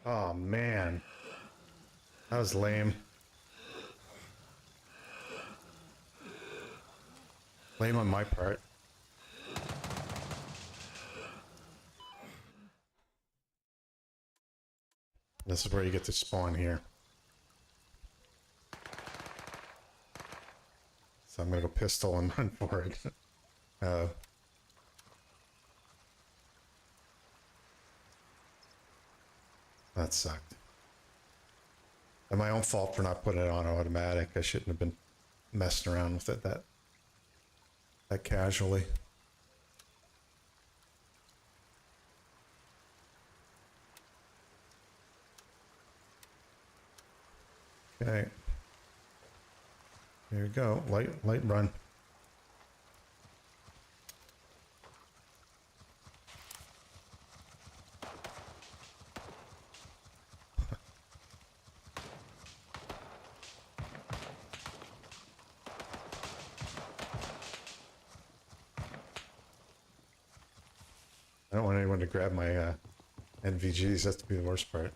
Oh man, that was lame. Lame on my part. This is where you get to spawn here. So I'm gonna go pistol and run for it. That sucked. And my own fault for not putting it on automatic. I shouldn't have been messing around with it that casually. Okay. There you go. Light run. I don't want anyone to grab my NVGs. That's to be the worst part.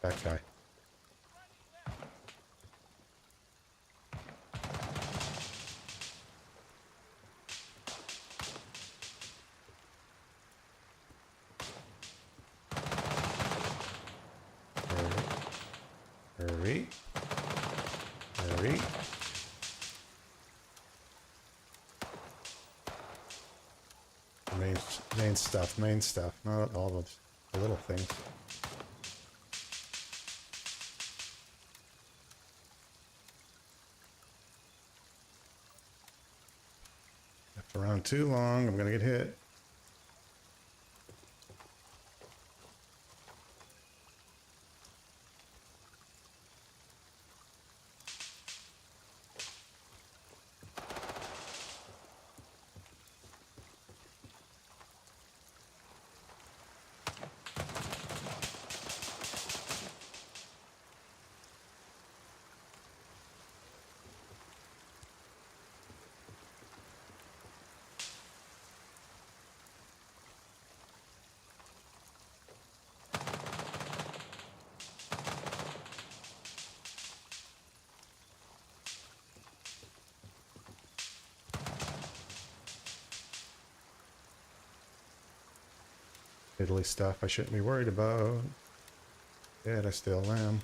That guy. Hurry. Hurry. Main stuff, not all the little things. If around too long, I'm gonna get hit. Fiddly stuff I shouldn't be worried about. Yet I still am.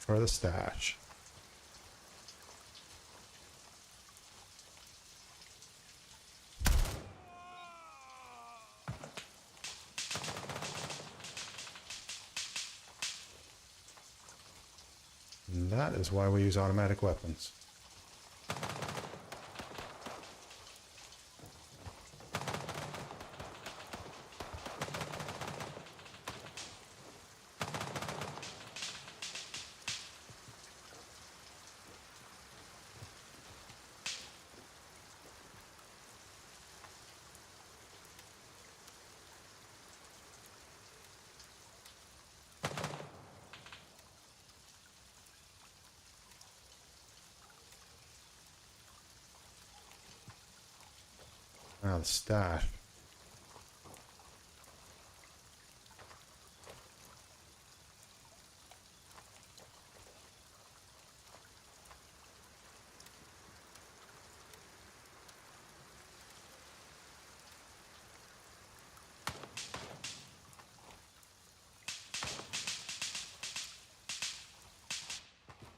for the stash. And that is why we use automatic weapons. Now the stash.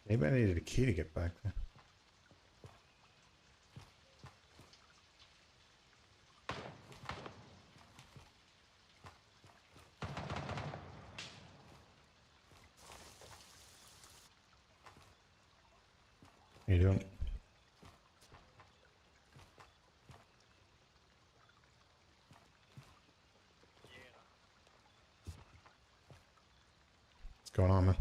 Maybe I needed a key to get back there. You don't. What's going on, man?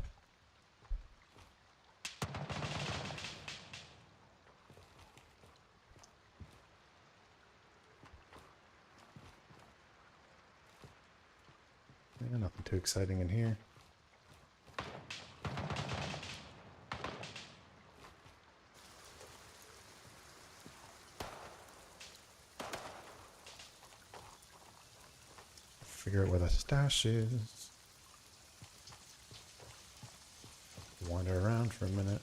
Yeah, nothing too exciting in here. Figure out where the stash is. Wander around for a minute.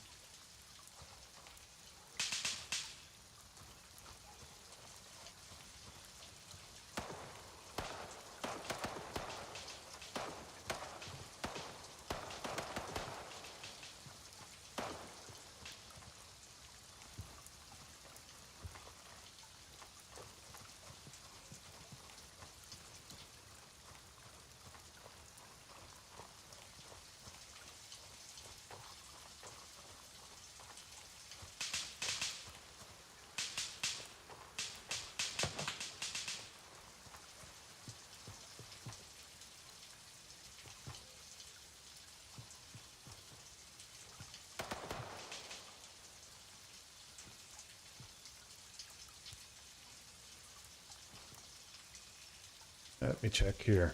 Let me check here.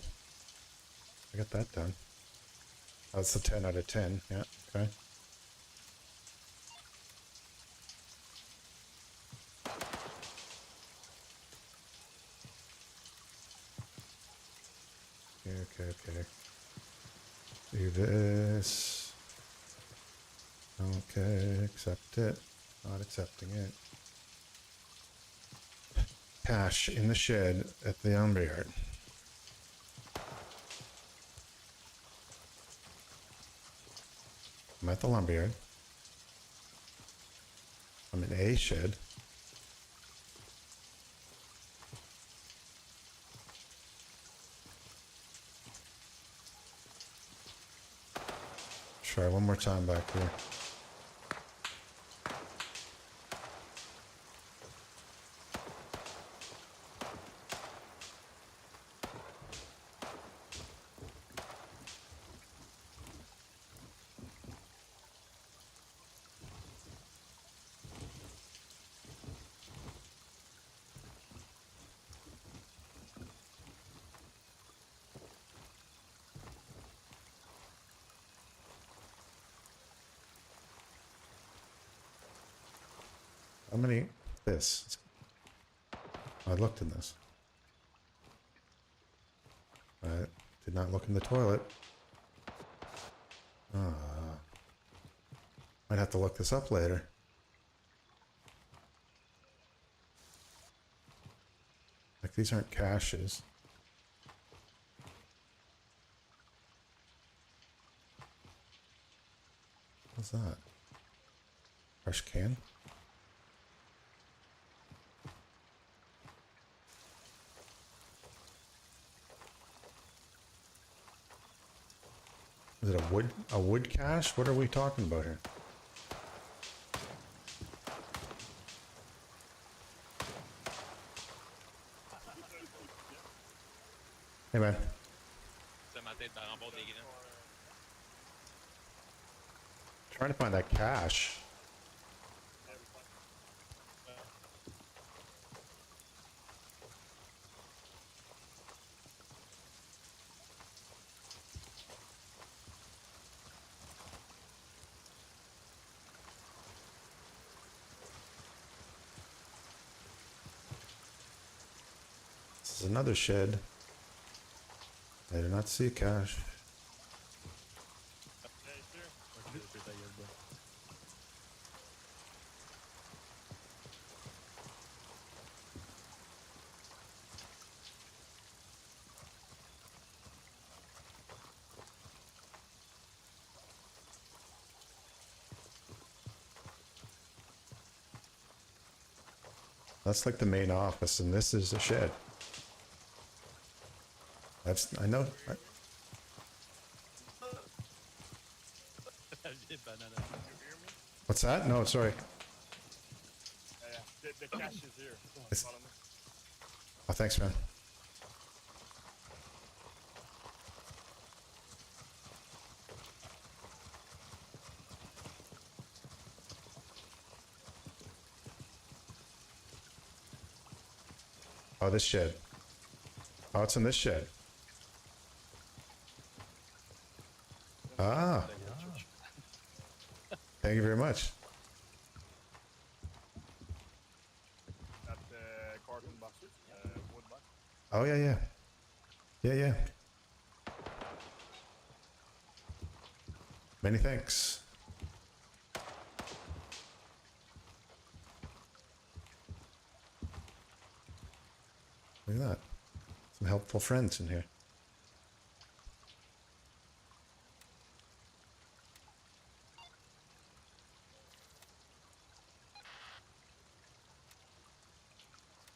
I got that done. That's a 10 out of 10. Yeah, okay. Okay. Do this. Okay, accept it. Not accepting it. Cache in the shed at the lumberyard. I'm at the lumberyard. I'm in a shed. Try one more time back here. How many? This. I looked in this. I did not look in the toilet. Might have to look this up later. Like, these aren't caches. What's that? Fresh can? Is it a wood cache? What are we talking about here? Hey man. C'est ma tête, par rapport des grains. Trying to find that cache. This is another shed. I do not see a cache. That's like the main office, and this is a shed. I know. What's that? No, sorry. The cache is here. It's- Follow me. Oh, thanks, man. Oh, this shed. Oh, it's in this shed. Ah. Thank you very much. That carton box, wood box. Oh, yeah, yeah. Yeah, yeah. Many thanks. Look at that. Some helpful friends in here.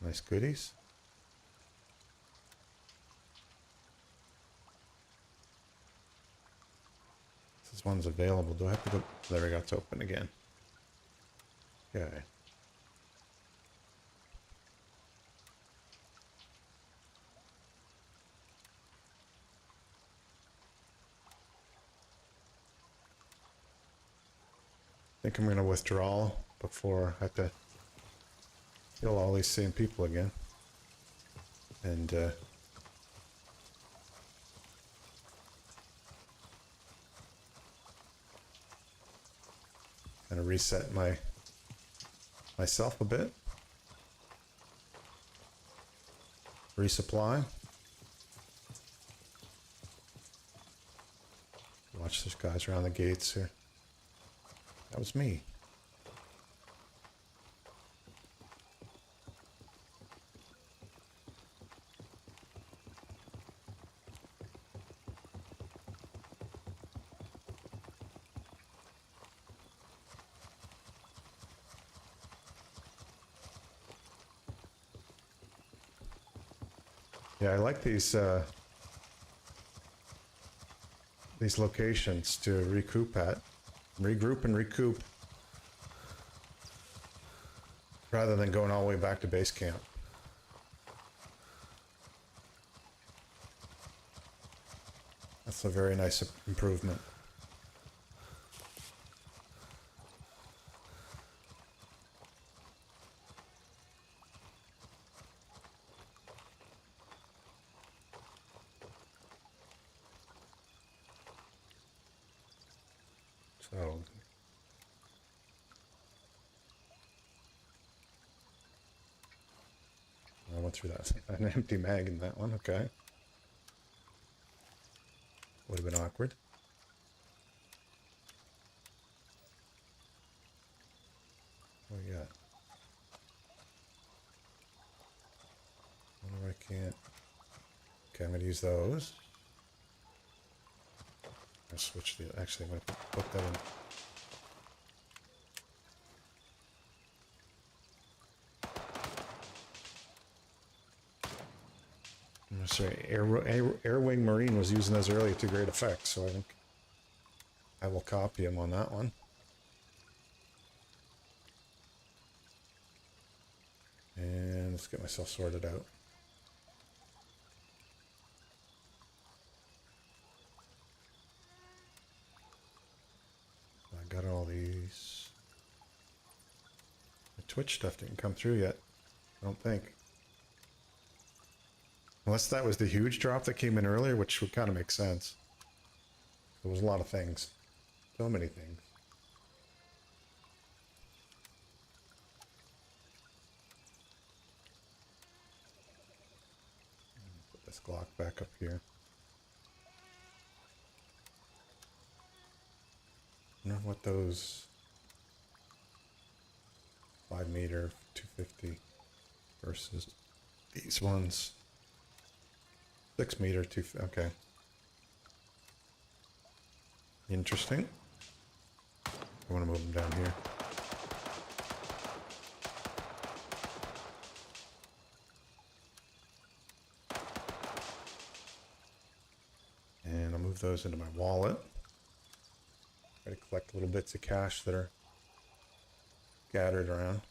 Nice goodies. This one's available. Do I have to go? There we go. It's open again. Okay. I think I'm going to withdraw before I have to kill all these same people again. And, kind of reset myself a bit. Resupply. Watch these guys around the gates here. That was me. Yeah, I like these locations to recoup at. Regroup and recoup. Rather than going all the way back to base camp. That's a very nice improvement. So I went through that. An empty mag in that one, okay. Would have been awkward. What do we got? Wonder I can't. Okay, I'm gonna use those. I'll switch the. Actually, I'm gonna put that in. sorry, Air Wing Marine was using those earlier to great effect, so I think I will copy him on that one. And let's get myself sorted out. I got all these. The Twitch stuff didn't come through yet, I don't think. Unless that was the huge drop that came in earlier, which would kind of make sense. There was a lot of things. So many things. Put this Glock back up here. I wonder what those 5 meter 250 versus these ones 6 meter 250. Okay, interesting. I want to move them down here. And I'll move those into my wallet. Try to collect little bits of cash that are scattered around.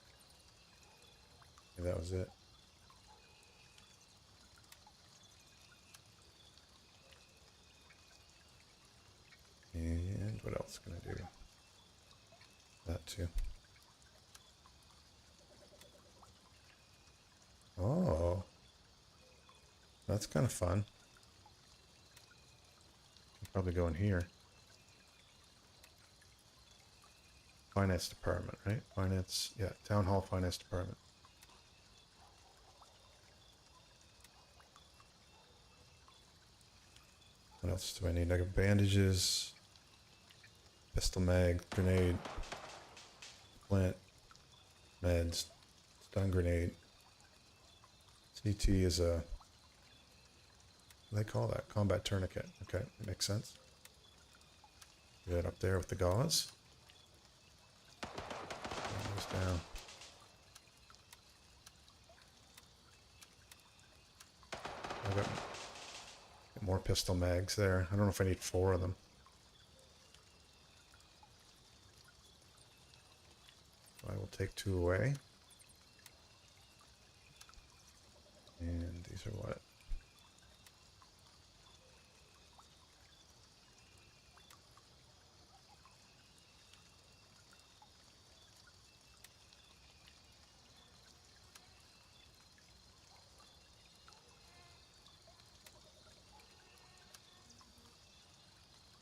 Maybe that was it. And what else can I do? That too. Oh, that's kind of fun. Can probably go in here. Finance department, right? Finance, yeah, town hall finance department. What else do I need? I got bandages, pistol mag, grenade, plant, meds, stun grenade. CT is a, what do they call that? Combat tourniquet. Okay, that makes sense. Get up there with the gauze. Down. I got more pistol mags there. I don't know if I need 4 of them. I will take 2 away. And these are what?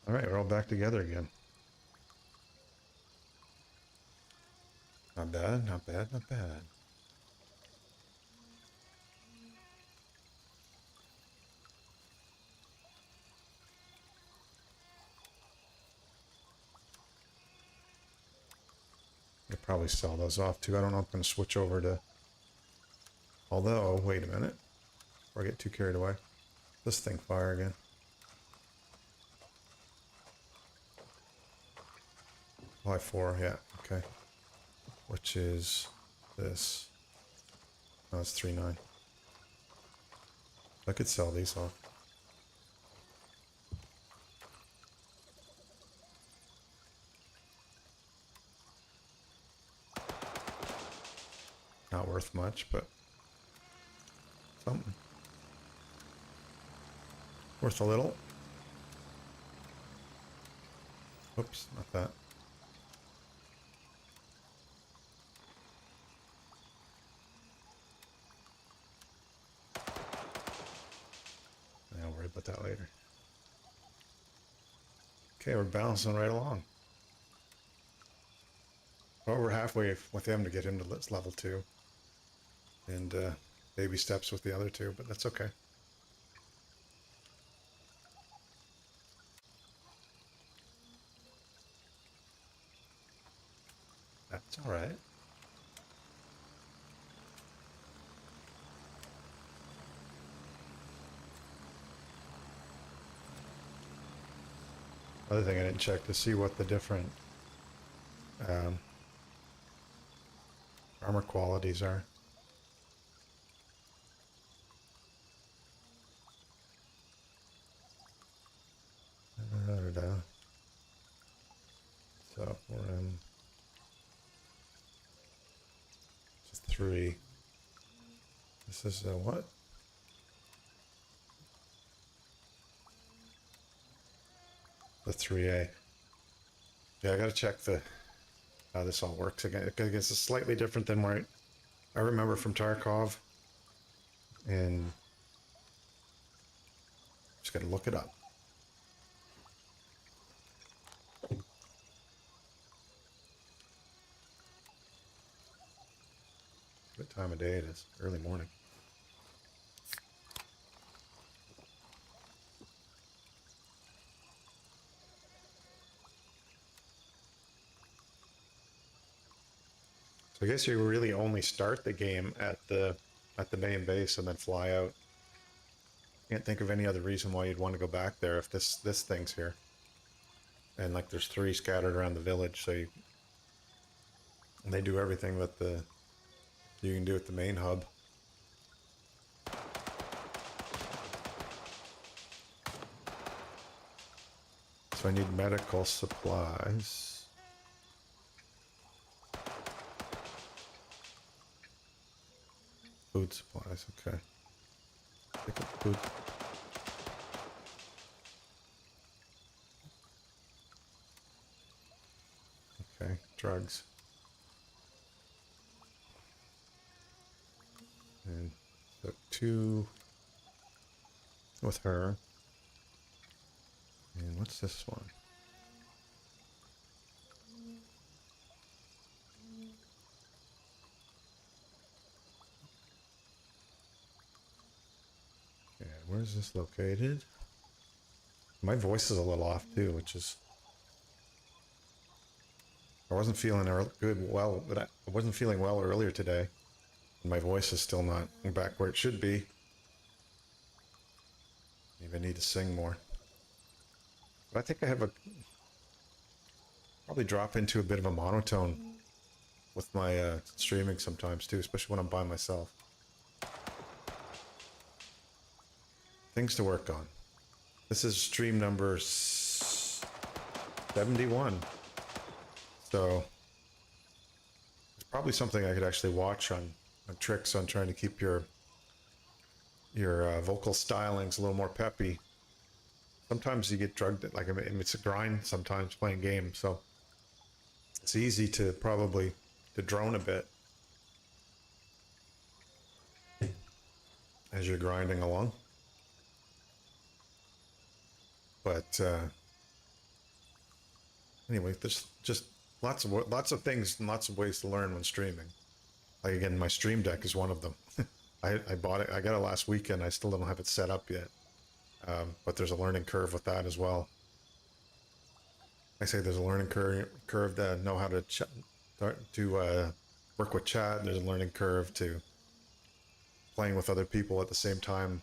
All right, we're all back together again. Not bad, not bad, not bad. I'll probably sell those off too. I don't know if I'm going to switch over to... Although, wait a minute. Before I get too carried away. This thing fire again. Y4, yeah, okay. Which is this. Oh, it's 3.9. I could sell these off. Not worth much, but something. Worth a little. Oops, not that. I'll worry about that later. Okay, we're bouncing right along. Well, we're halfway with him to get him to level 2. And baby steps with the other 2, but that's okay. That's all right. Other thing I didn't check to see what the different armor qualities are. 4M. Just 3. This is what? The 3A. Yeah, I gotta check how this all works again. I guess it's slightly different than what I remember from Tarkov. And just gotta look it up. What time of day it is? Early morning. So I guess you really only start the game at the main base and then fly out. Can't think of any other reason why you'd want to go back there if this thing's here. And like there's 3 scattered around the village, so and they do everything that you can do at the main hub. So I need medical supplies. Food supplies, okay. Pick up food. Okay, drugs. And so 2 with her. And what's this one? Yeah, where's this located? My voice is a little off too, which is... I wasn't feeling I wasn't feeling well earlier today. And my voice is still not back where it should be. Maybe I need to sing more. But I think I have probably drop into a bit of a monotone with my streaming sometimes too, especially when I'm by myself. Things to work on. This is stream number 71. So it's probably something I could actually watch on tricks on trying to keep your vocal stylings a little more peppy. Sometimes you get drugged, like, I mean, it's a grind sometimes playing games, so it's easy to probably to drone a bit as you're grinding along. But anyway, there's just lots of things and lots of ways to learn when streaming. Like, again, my Stream Deck is one of them. I bought it. I got it last weekend. I still don't have it set up yet. But there's a learning curve with that as well. I say there's a learning curve to know how to work with chat. There's a learning curve to playing with other people at the same time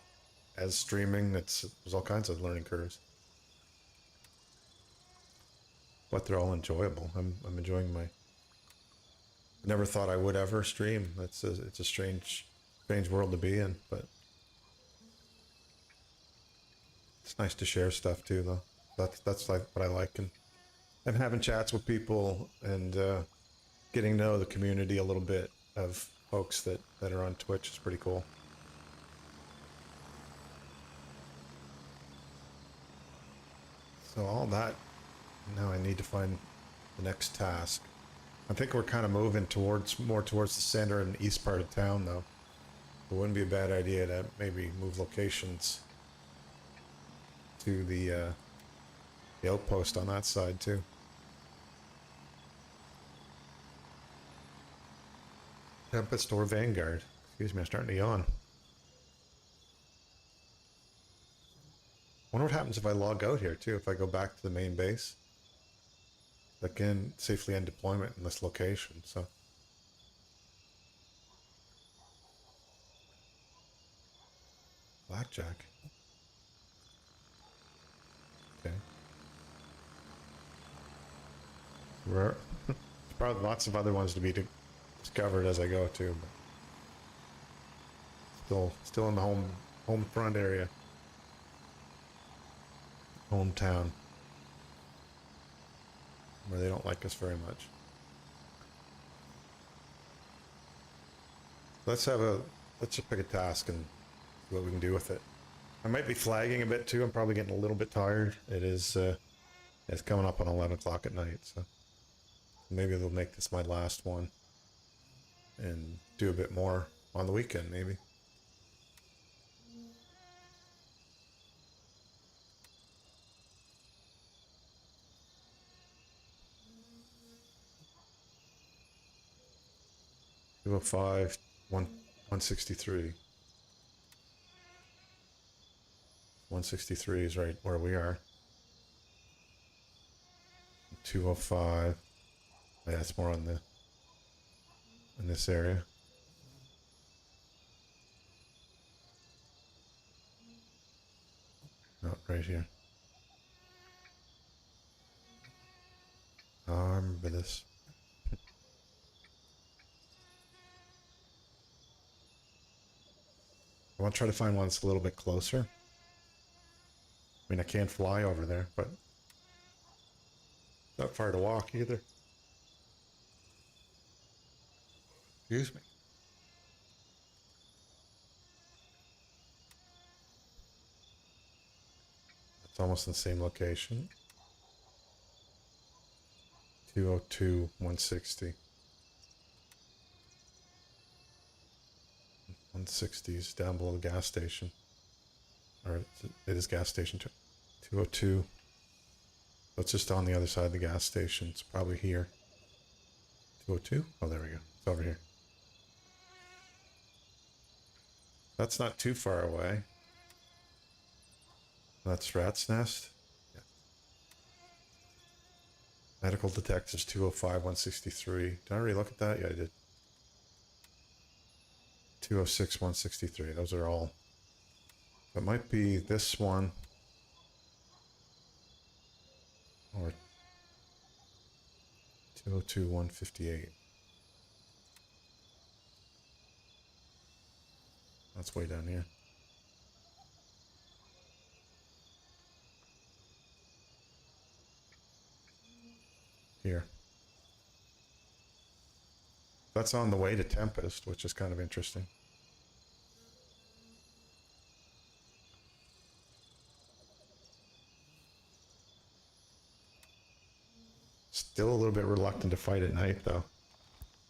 as streaming. There's all kinds of learning curves. But they're all enjoyable. I'm enjoying my... Never thought I would ever stream. It's a strange world to be in, but it's nice to share stuff too, though. That's like what I like, and having chats with people and getting to know the community a little bit of folks that are on Twitch is pretty cool. So all that, now I need to find the next task. I think we're kind of moving more towards the center and east part of town, though. It wouldn't be a bad idea to maybe move locations to the outpost on that side too. Tempest or Vanguard. Excuse me, I'm starting to yawn. Wonder what happens if I log out here too, if I go back to the main base. I can safely end deployment in this location, so. Blackjack. Okay. There's probably lots of other ones to be discovered as I go too, but still in the home front area. Hometown. where they don't like us very much. Let's just pick a task and see what we can do with it. I might be flagging a bit too. I'm probably getting a little bit tired. It is, it's coming up on 11 o'clock at night, so maybe they'll make this my last one and do a bit more on the weekend, maybe. Two oh five, 163. 163 is right where we are. 205. Yeah, it's more on the in this area. No, right here. Oh, I remember this. I want to try to find one that's a little bit closer. I mean, I can't fly over there, but not far to walk either. Excuse me. It's almost in the same location. 202, 160. 160 is down below the gas station. Or it is gas station 202. So it's just on the other side of the gas station. It's probably here. 202? Oh, there we go. It's over here. That's not too far away. That's Rat's Nest. Yeah. Medical detectives 205, 163. Did I already look at that? Yeah, I did. 206, 163. Those are all. It might be this one. Or 202, 158. That's way down here. Here. That's on the way to Tempest, which is kind of interesting. Still a little bit reluctant to fight at night, though.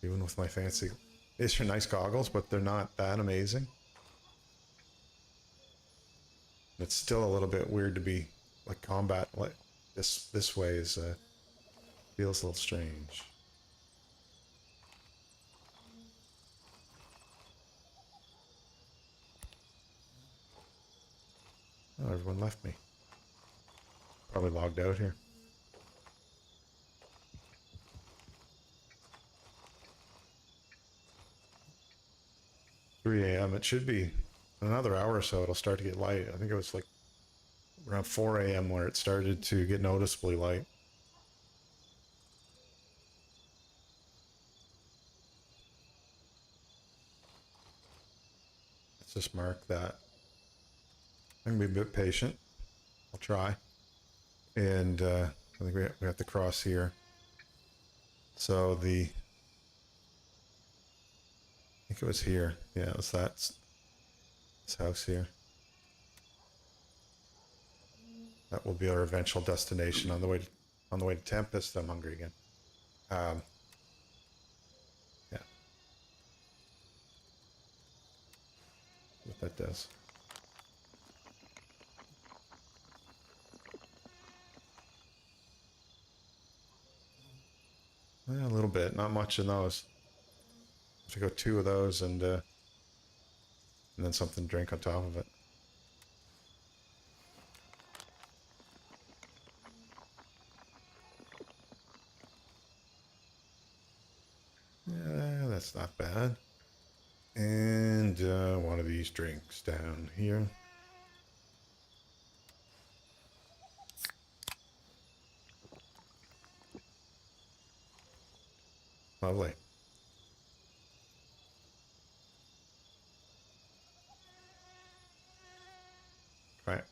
Even with my fancy... These are nice goggles, but they're not that amazing. It's still a little bit weird to be like combat like this way is feels a little strange. Oh, everyone left me. Probably logged out here. 3 a.m. It should be in another hour or so. It'll start to get light. I think it was like around 4 a.m. where it started to get noticeably light. Let's just mark that. I'm gonna be a bit patient. I'll try. And I think we have to cross here. So I think it was here. Yeah, it was this house here. That will be our eventual destination on the way to Tempest. I'm hungry again. Yeah. What that does. Yeah, a little bit, not much in those. Have to go 2 of those and then something to drink on top of it. Yeah, that's not bad. And one of these drinks down here. Lovely. Right.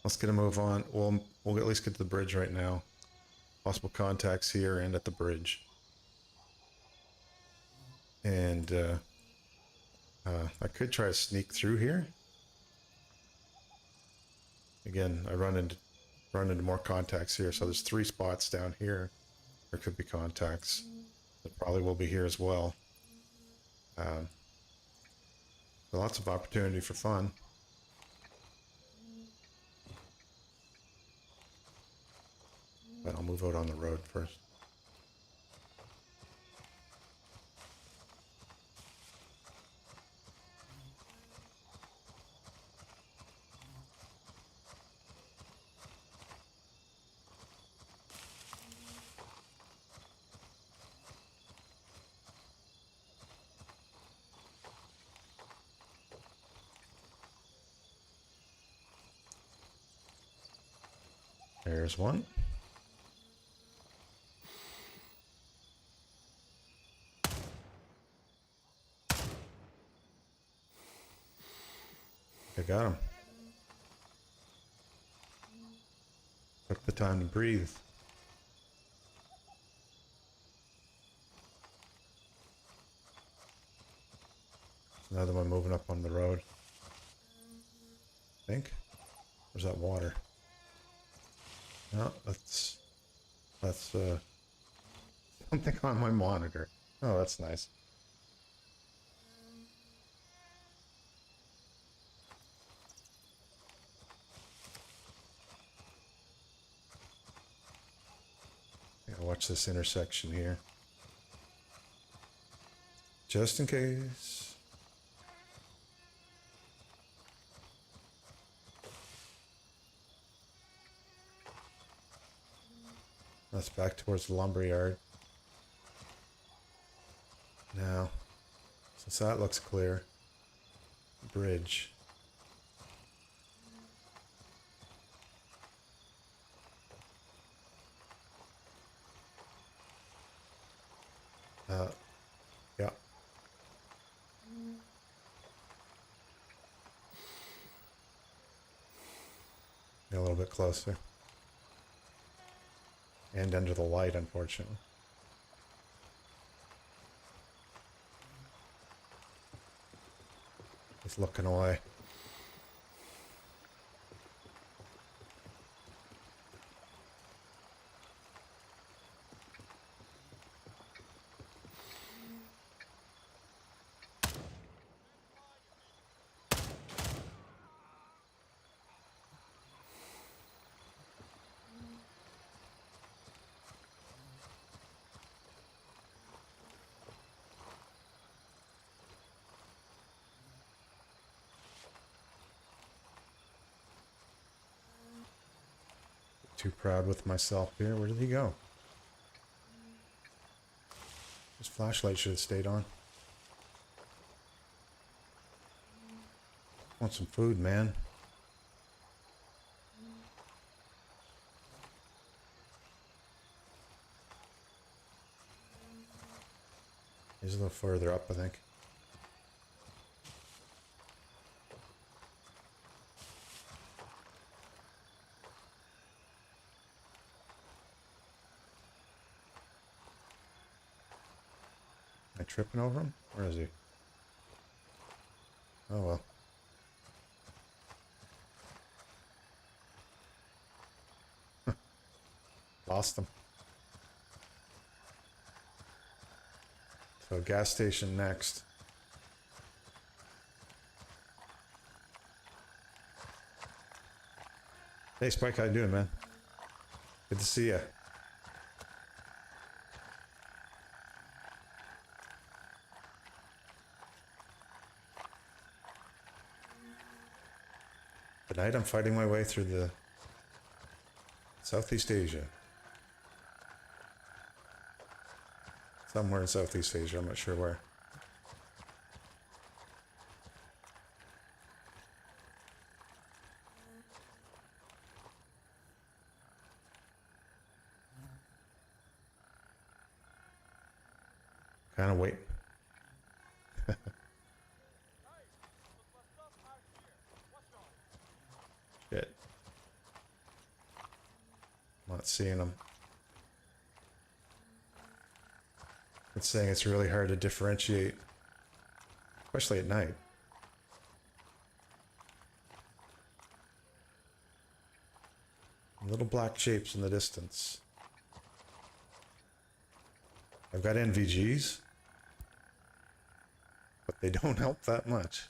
Let's get a move on. We'll at least get to the bridge right now. Possible contacts here and at the bridge. And I could try to sneak through here. Again, I run into more contacts here. So there's 3 spots down here. There could be contacts. There probably will be here as well. Lots of opportunity for fun. But I'll move out on the road first. There's one. I got him. Took the time to breathe. There's another one moving up on the road. I think. Where's that water? No, that's something on my monitor. Oh, that's nice. Yeah, watch this intersection here. Just in case. That's back towards the lumberyard. Now, since that looks clear, bridge. Yeah. Get a little bit closer. And under the light, unfortunately. Just looking away. Too proud with myself here. Where did he go? His flashlight should have stayed on. Want some food, man. He's a little further up, I think. Am I tripping over him? Where is he? Oh well. Lost him. So gas station next. Hey Spike, how you doing, man? Good to see you. Tonight I'm fighting my way through the Southeast Asia. Somewhere in Southeast Asia, I'm not sure where. Kind of wait. Shit. seeing them. It's saying it's really hard to differentiate, especially at night. Little black shapes in the distance. I've got NVGs, but they don't help that much.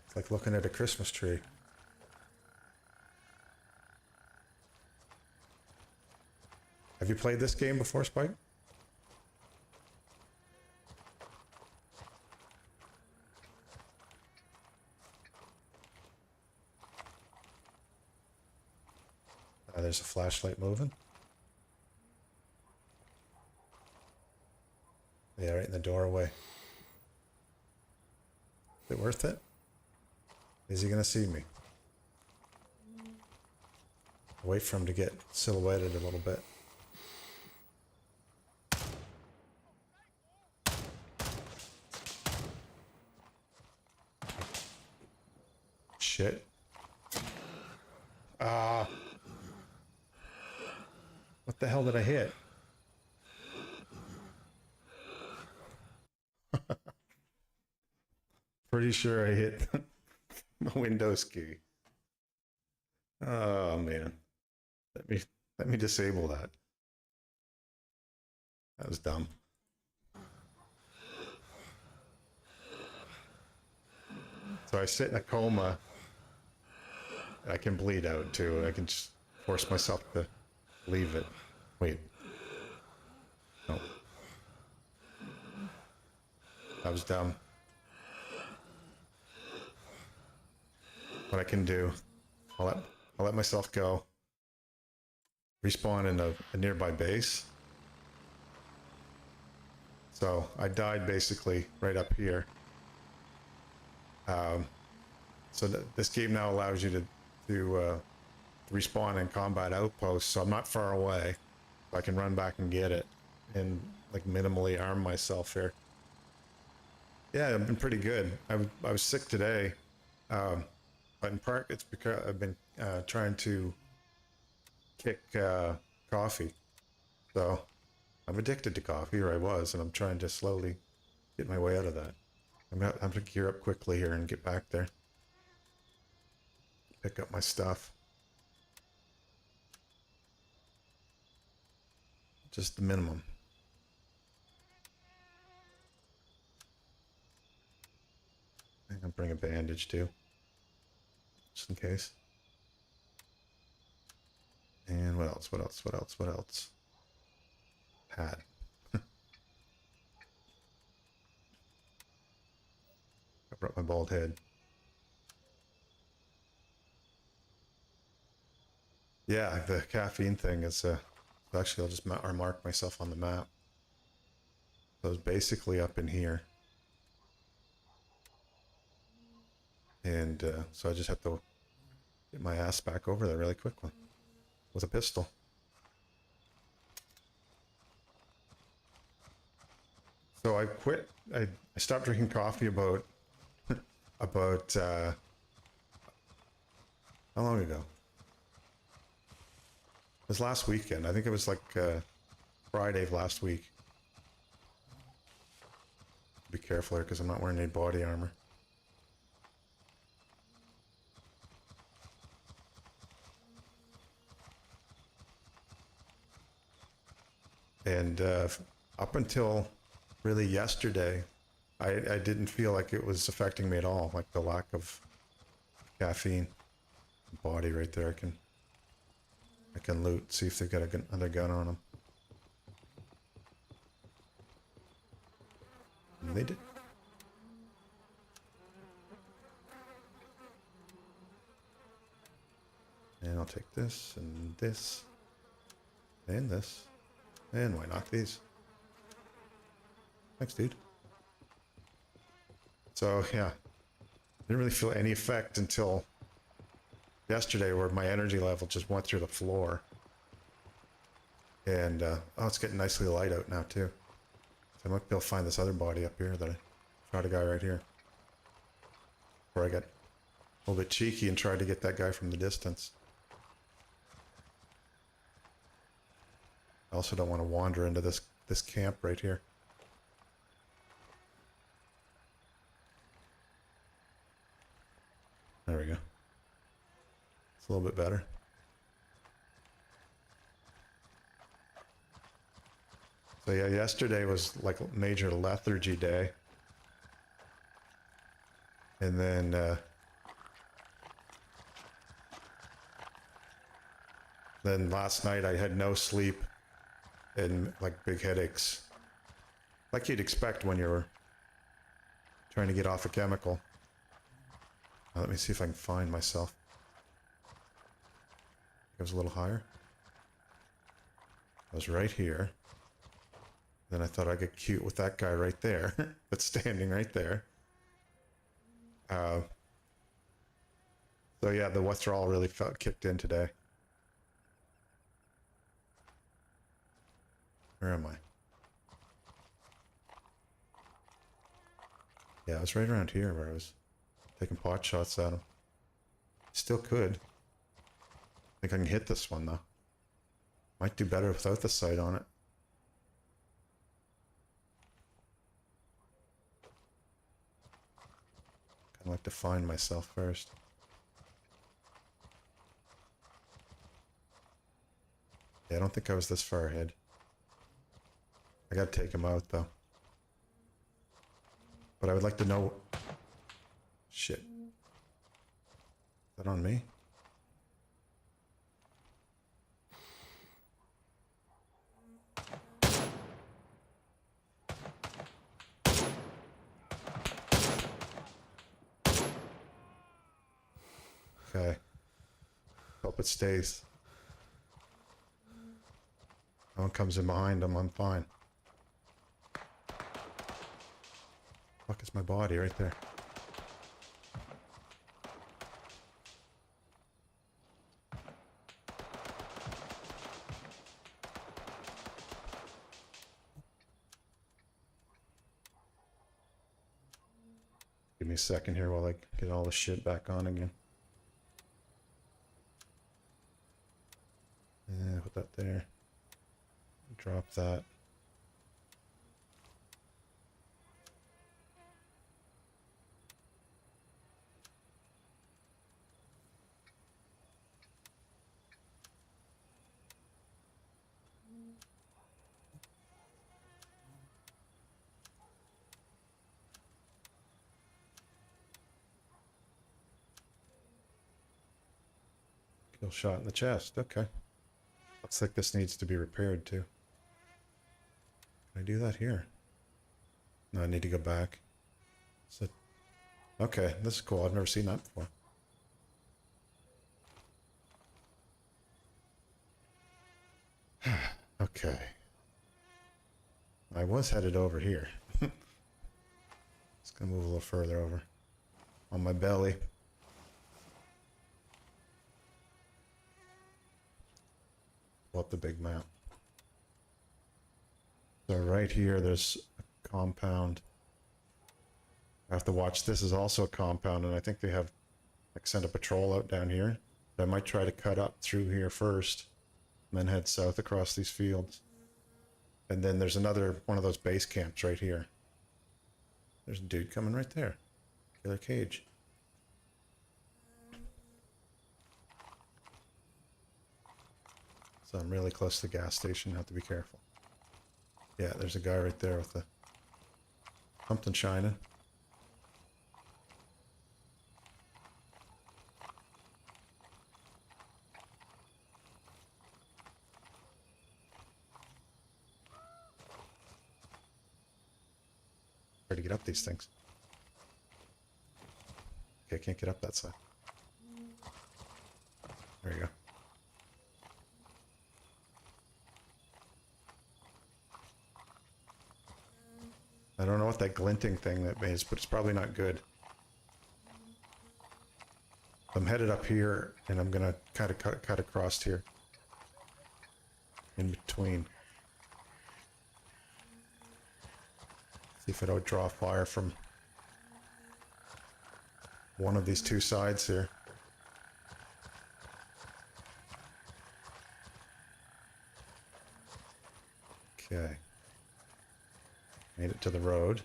It's like looking at a Christmas tree. Have you played this game before, Spike? There's a flashlight moving. Yeah, right in the doorway. Is it worth it? Is he gonna see me? I'll wait for him to get silhouetted a little bit. Shit. What the hell did I hit? Pretty sure I hit the Windows key. Oh man. Let me disable that. That was dumb. So I sit in a coma. I can bleed out too. I can just force myself to leave it. Wait. No. That was dumb. What I can do, I'll let myself go. Respawn in a nearby base. So I died basically right up here. So this game now allows you to respawn in combat outposts, so I'm not far away. So I can run back and get it and like minimally arm myself here. Yeah, I've been pretty good. I was sick today, but in part it's because I've been trying to kick coffee. So I'm addicted to coffee, or I was, and I'm trying to slowly get my way out of that. I'm gonna have to gear up quickly here and get back there. Pick up my stuff. Just the minimum. I'm gonna bring a bandage too, just in case. And what else? What else? What else? What else? Pad. I brought my bald head. Yeah, the caffeine thing is actually I'll just mark myself on the map. So it's basically up in here. And so I just have to get my ass back over there really quickly with a pistol. So I quit. I stopped drinking coffee about how long ago? It was last weekend. I think it was like Friday of last week. Be careful here because I'm not wearing any body armor. And up until really yesterday, I didn't feel like it was affecting me at all, like the lack of caffeine. Body right there, I can loot, see if they've got another gun on them. And they did. And I'll take this, and this, and this. And why not these? Thanks, dude. So, yeah. Didn't really feel any effect until yesterday, where my energy level just went through the floor. And, oh, it's getting nicely light out now, too. So I might be able to find this other body up here that I shot a guy right here. Before I got A little bit cheeky and tried to get that guy from the distance. I also don't want to wander into this camp right here. There we go. It's a little bit better. So yeah, yesterday was like a major lethargy day. And then last night I had no sleep and like big headaches. Like you'd expect when you're trying to get off a chemical. Let me see if I can find myself. It was a little higher. I was right here. Then I thought I'd get cute with that guy right there. That's standing right there. So yeah, the withdrawal really kicked in today. Where am I? Yeah, I was right around here where I was taking pot shots at him. Still could. I think I can hit this one though. Might do better without the sight on it. I'd like to find myself first. Yeah, I don't think I was this far ahead. I gotta take him out though. But I would like to know... Shit. Is that on me? Okay. Hope it stays. No one comes in behind him, I'm fine. Fuck, is my body right there. Give me a second here while I get all the shit back on again. Yeah, put that there. Drop that. Kill shot in the chest. Okay. Looks like this needs to be repaired too. Can I do that here? No, I need to go back. So, okay, this is cool. I've never seen that before. Okay. I was headed over here. Just gonna move a little further over. On my belly. Pull up the big map. So right here, there's a compound. I have to watch. This is also a compound, and I think they have, like, sent a patrol out down here. I might try to cut up through here first, and then head south across these fields. And then there's another one of those base camps right here. There's a dude coming right there. Killer cage. So I'm really close to the gas station. Have to be careful. Yeah, there's a guy right there with the something shining. Hard to get up these things. Okay, I can't get up that side. There you go. I don't know what that glinting thing that means, but it's probably not good. I'm headed up here, and I'm gonna kind of cut across here. In between. See if I don't draw fire from one of these two sides here. Okay. Made it to the road.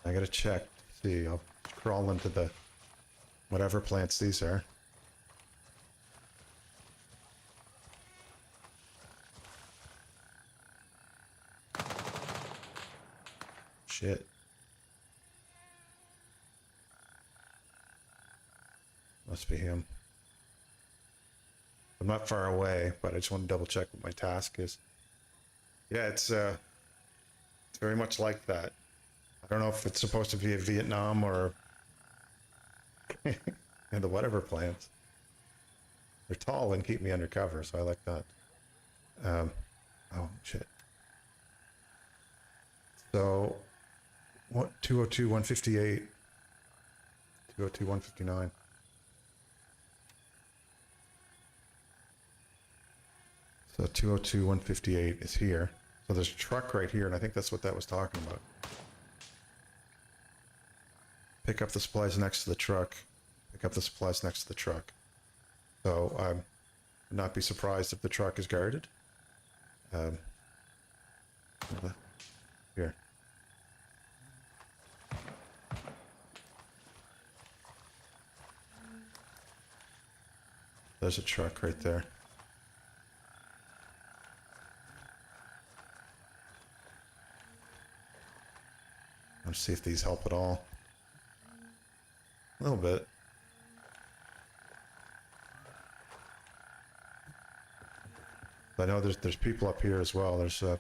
I gotta check. See, I'll crawl into the whatever plants these are. Shit. Must be him. I'm not far away, but I just want to double check what my task is. Yeah, it's very much like that. I don't know if it's supposed to be a Vietnam or and the whatever plants. They're tall and keep me undercover, so I like that. Oh shit. So what 202 158 202 159. So 202 158 is here. So there's a truck right here, and I think that's what that was talking about. Pick up the supplies next to the truck. Pick up the supplies next to the truck. So I would not be surprised if the truck is guarded. Here. There's a truck right there. Let's see if these help at all. A little bit. I know there's people up here as well. There's oh,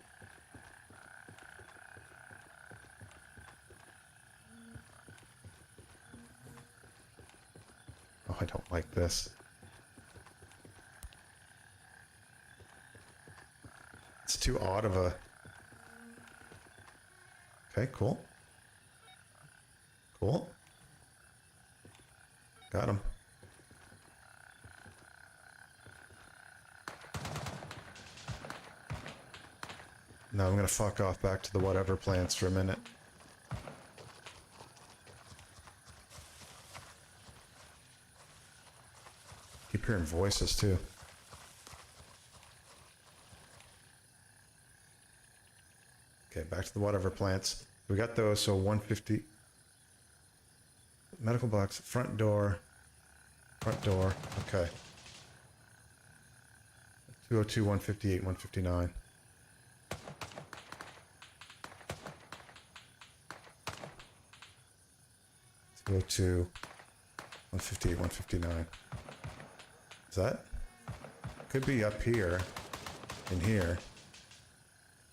I don't like this. It's too odd of a... Okay, cool. Cool. Got him. Now I'm gonna fuck off back to the whatever plants for a minute. Keep hearing voices too. Okay, back to the whatever plants. We got those, so 150. Medical box, front door, okay. 202, 158, 159. 202, 158, 159. Is that? Could be up here, in here.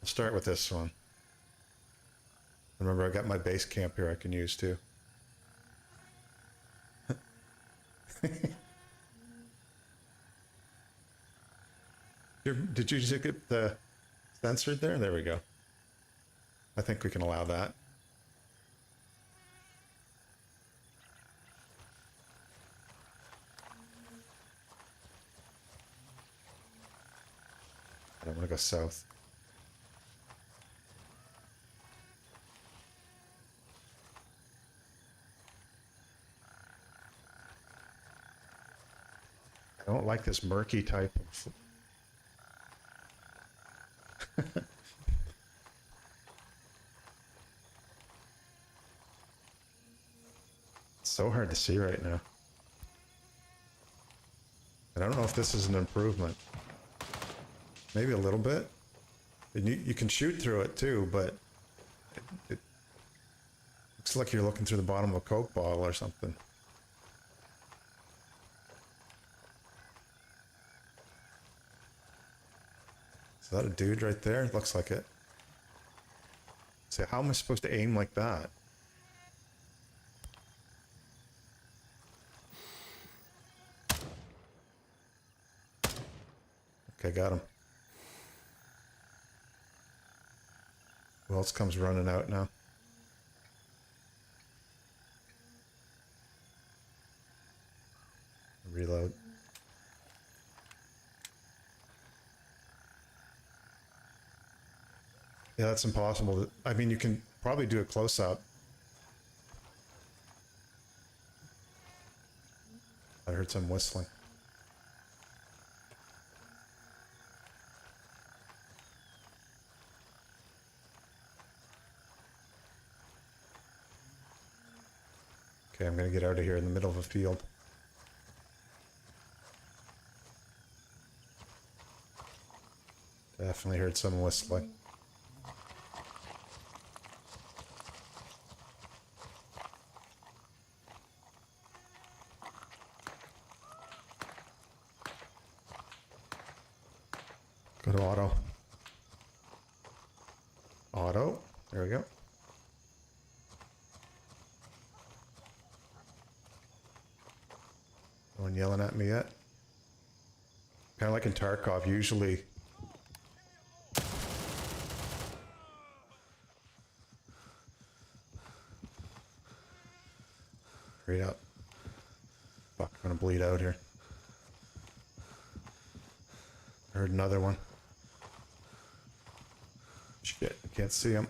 I'll start with this one. Remember, I got my base camp here I can use too. Did you just get the censored there? There we go. I think we can allow that. I don't want to go south. I don't like this murky type of... It's so hard to see right now. And I don't know if this is an improvement. Maybe a little bit. And you can shoot through it too, but it looks like you're looking through the bottom of a Coke bottle or something. Is that a dude right there? Looks like it. So how am I supposed to aim like that? Okay, got him. Who else comes running out now? Reload. Yeah, that's impossible. I mean, you can probably do a close up. I heard some whistling. Okay, I'm gonna get out of here in the middle of a field. Definitely heard some whistling. Go to auto. Auto. There we go. No one yelling at me yet. Kind of like in Tarkov, usually. Hurry up. Fuck, I'm gonna bleed out here. I heard another one. Shit, I can't see him.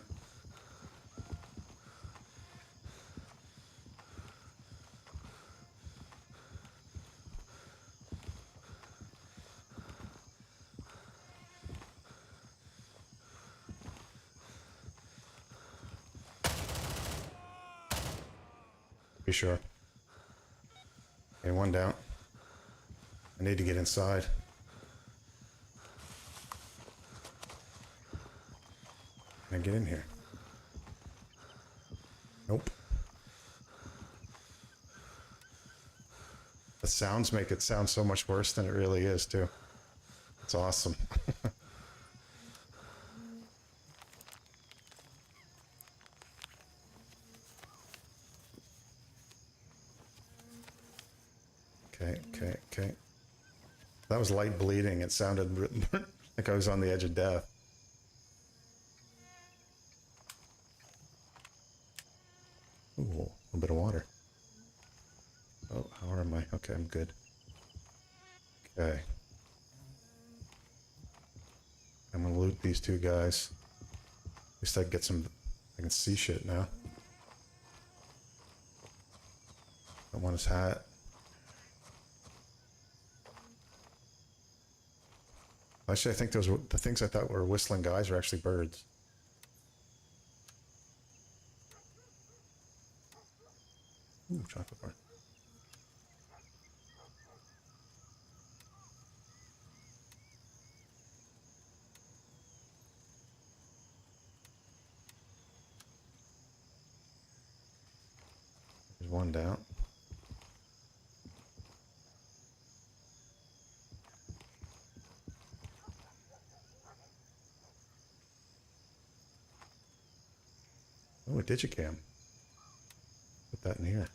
Be sure. Okay, one down. I need to get inside. Can I get in here? Nope. The sounds make it sound so much worse than it really is, too. It's awesome. Okay. That was light bleeding. It sounded like I was on the edge of death. Ooh, a little bit of water. Oh, how am I? Okay, I'm good. Okay. I'm gonna loot these two guys. At least I can get some... I can see shit now. Don't want his hat. Actually, I think those were the things I thought were whistling guys are actually birds. Ooh, chocolate bar. There's one down. Oh, a digicam. Put that in here.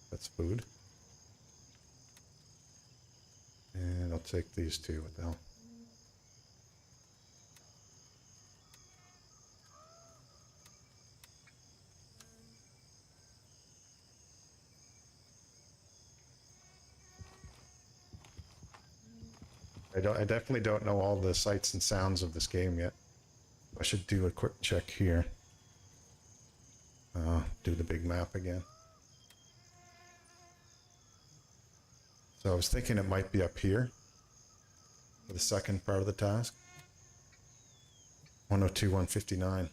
That's food. And I'll take these two. What the hell? I definitely don't know all the sights and sounds of this game yet. I should do a quick check here. Do the big map again. So I was thinking it might be up here for the second part of the task. 102, 159.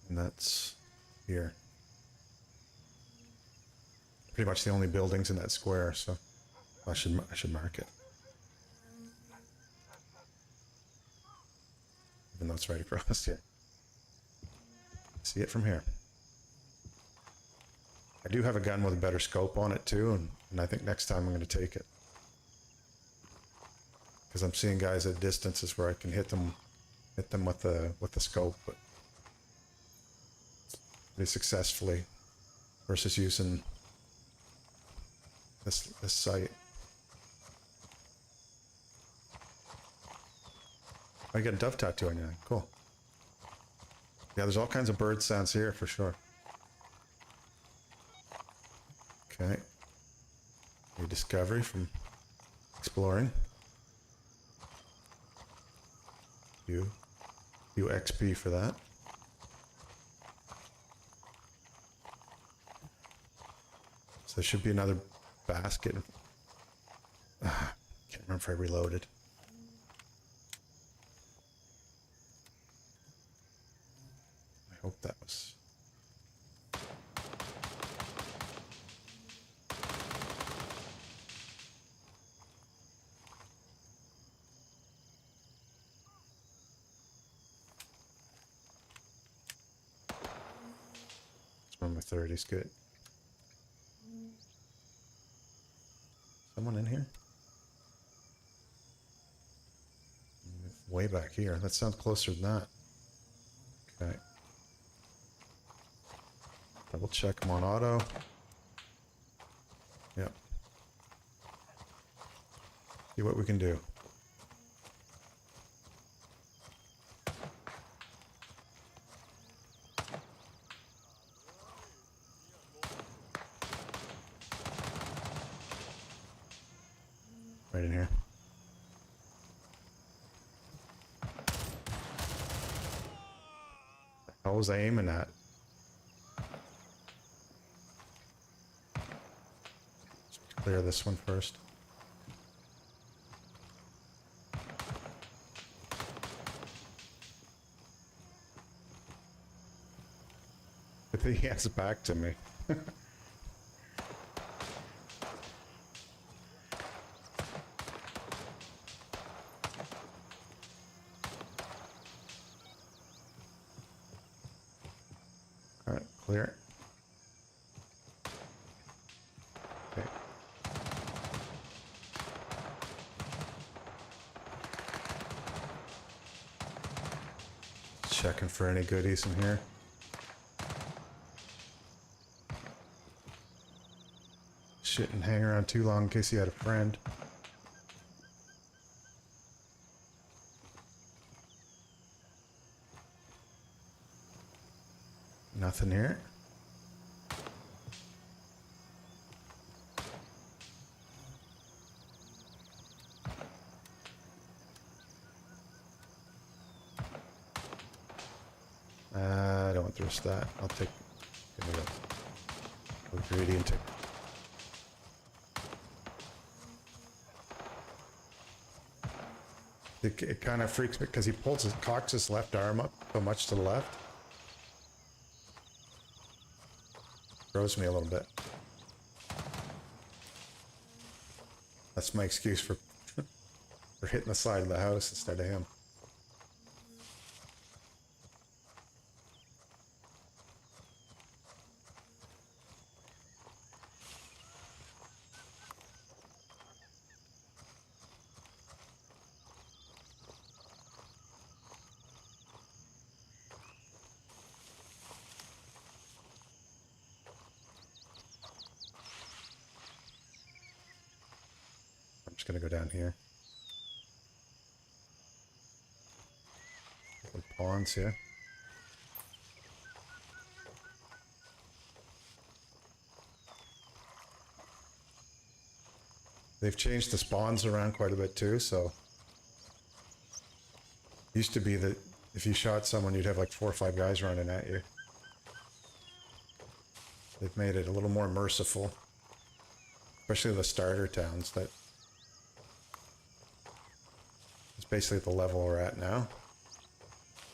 And that's here. Pretty much the only buildings in that square, so I should mark it. Even though it's right across here. See it from here. I do have a gun with a better scope on it too, and I think next time I'm going to take it. Because I'm seeing guys at distances where I can hit them with the scope, but pretty successfully versus using this sight. I got a dove tattoo on you. Cool. Yeah, there's all kinds of bird sounds here for sure. Okay. A discovery from exploring. You XP for that. So there should be another basket. Can't remember if I reloaded. I hope that was. My 30's good. Someone in here? Way back here. That sounds closer than that. Okay. Double check them on auto. Yep. See what we can do. Right in here. The hell was I aiming at? Let's clear this one first. I think he has it back to me. Alright, clear. Okay. Checking for any goodies in here. Shouldn't hang around too long in case you had a friend. Nothing here. I don't want to risk that. I'll take. Give me a greedy and take. It kind of freaks me because he cocks his left arm up so much to the left. Throws me a little bit. That's my excuse for for hitting the side of the house instead of him. I'm just gonna go down here. Some pawns here. They've changed the spawns around quite a bit too, so used to be that if you shot someone you'd have like 4 or 5 guys running at you. They've made it a little more merciful, especially the starter towns. That is basically the level we're at now.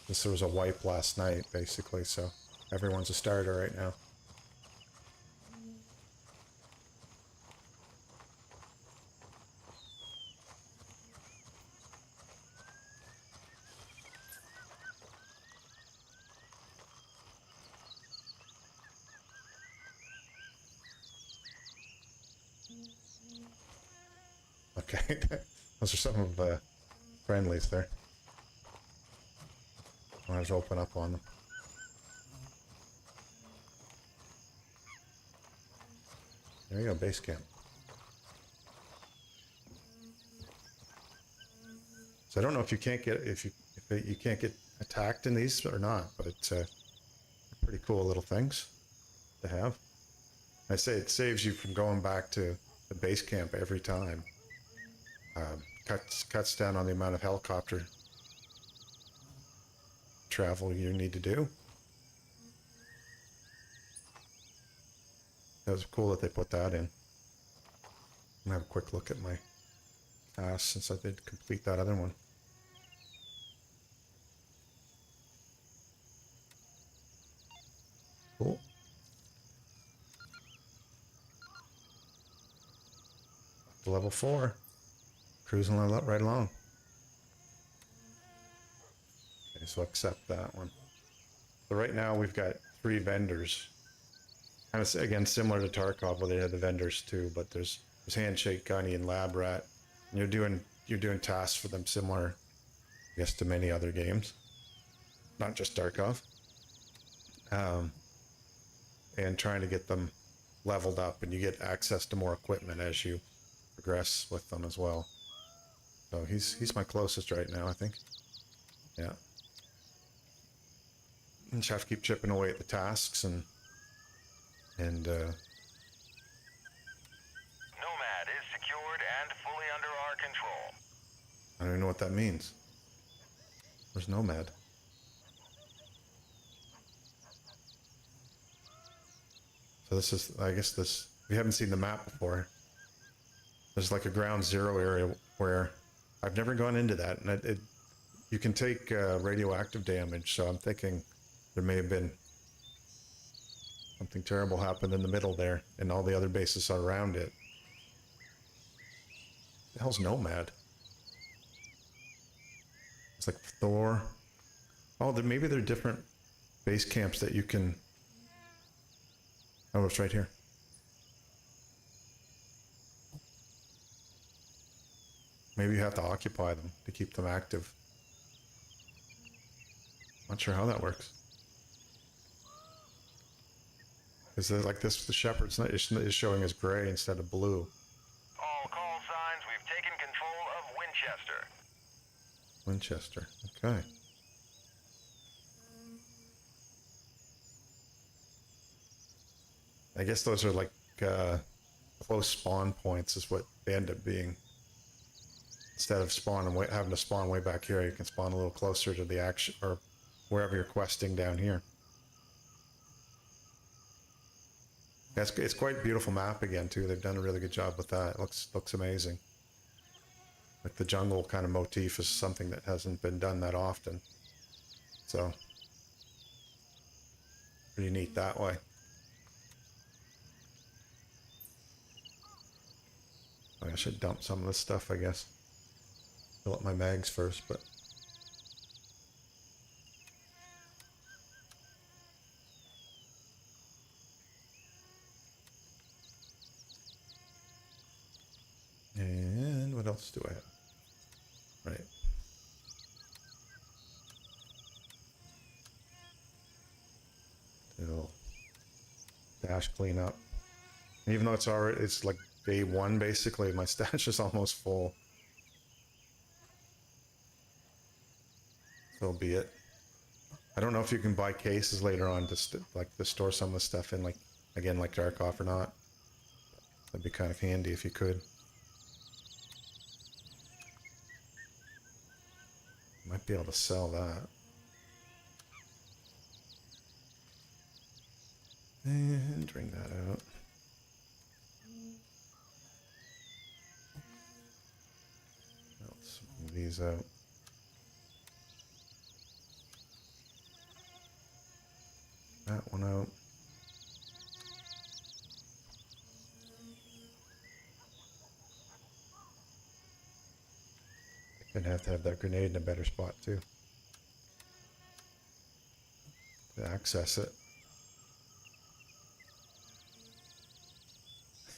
This was a wipe last night basically, so everyone's a starter right now. Okay, those are some of the friendlies there. I want to open up on them. There you go, base camp. So I don't know if you can't get if you can't get attacked in these or not, but it's pretty cool little things to have. I say it saves you from going back to the base camp every time. Cuts down on the amount of helicopter travel you need to do. That was cool that they put that in. I'm gonna have a quick look at my task since I did complete that other one. Cool. Level 4. Cruising right along. Okay, so accept that one. So right now we've got 3 vendors. Kind of, again, similar to Tarkov, where they had the vendors too, but there's Handshake, Gunny, and Lab Rat. And you're doing tasks for them similar, I guess, to many other games, not just Tarkov. And trying to get them leveled up, and you get access to more equipment as you progress with them as well. So he's my closest right now, I think. Yeah. And just have to keep chipping away at the tasks and Nomad is secured and fully under our control. I don't even know what that means. Where's Nomad? So this is, I guess this, we haven't seen the map before. There's like a ground zero area where I've never gone into that, and you can take radioactive damage, so I'm thinking there may have been something terrible happened in the middle there, and all the other bases are around it. The hell's Nomad? It's like Thor. Oh, maybe they're different base camps that you can... Oh, it's right here. Maybe you have to occupy them to keep them active. Not sure how that works. Is it like this? The Shepherd's is showing as gray instead of blue. All call signs, we've taken control of Winchester. Winchester. Okay. I guess those are like close spawn points is what they end up being. Instead of having to spawn way back here, you can spawn a little closer to the action or wherever you're questing down here. It's quite a beautiful map again too. They've done a really good job with that. It looks amazing. Like the jungle kind of motif is something that hasn't been done that often. So pretty neat that way. I should dump some of this stuff, I guess. Fill up my mags first, but... And what else do I have? Right. It'll dash clean up. And even though it's like day 1 basically, my stash is almost full. So be it. I don't know if you can buy cases later on to store some of the stuff in, like again like Tarkov or not. That'd be kind of handy if you could. Might be able to sell that. And bring that out. Let's move these out. That one out. Gonna have to have that grenade in a better spot too to access it.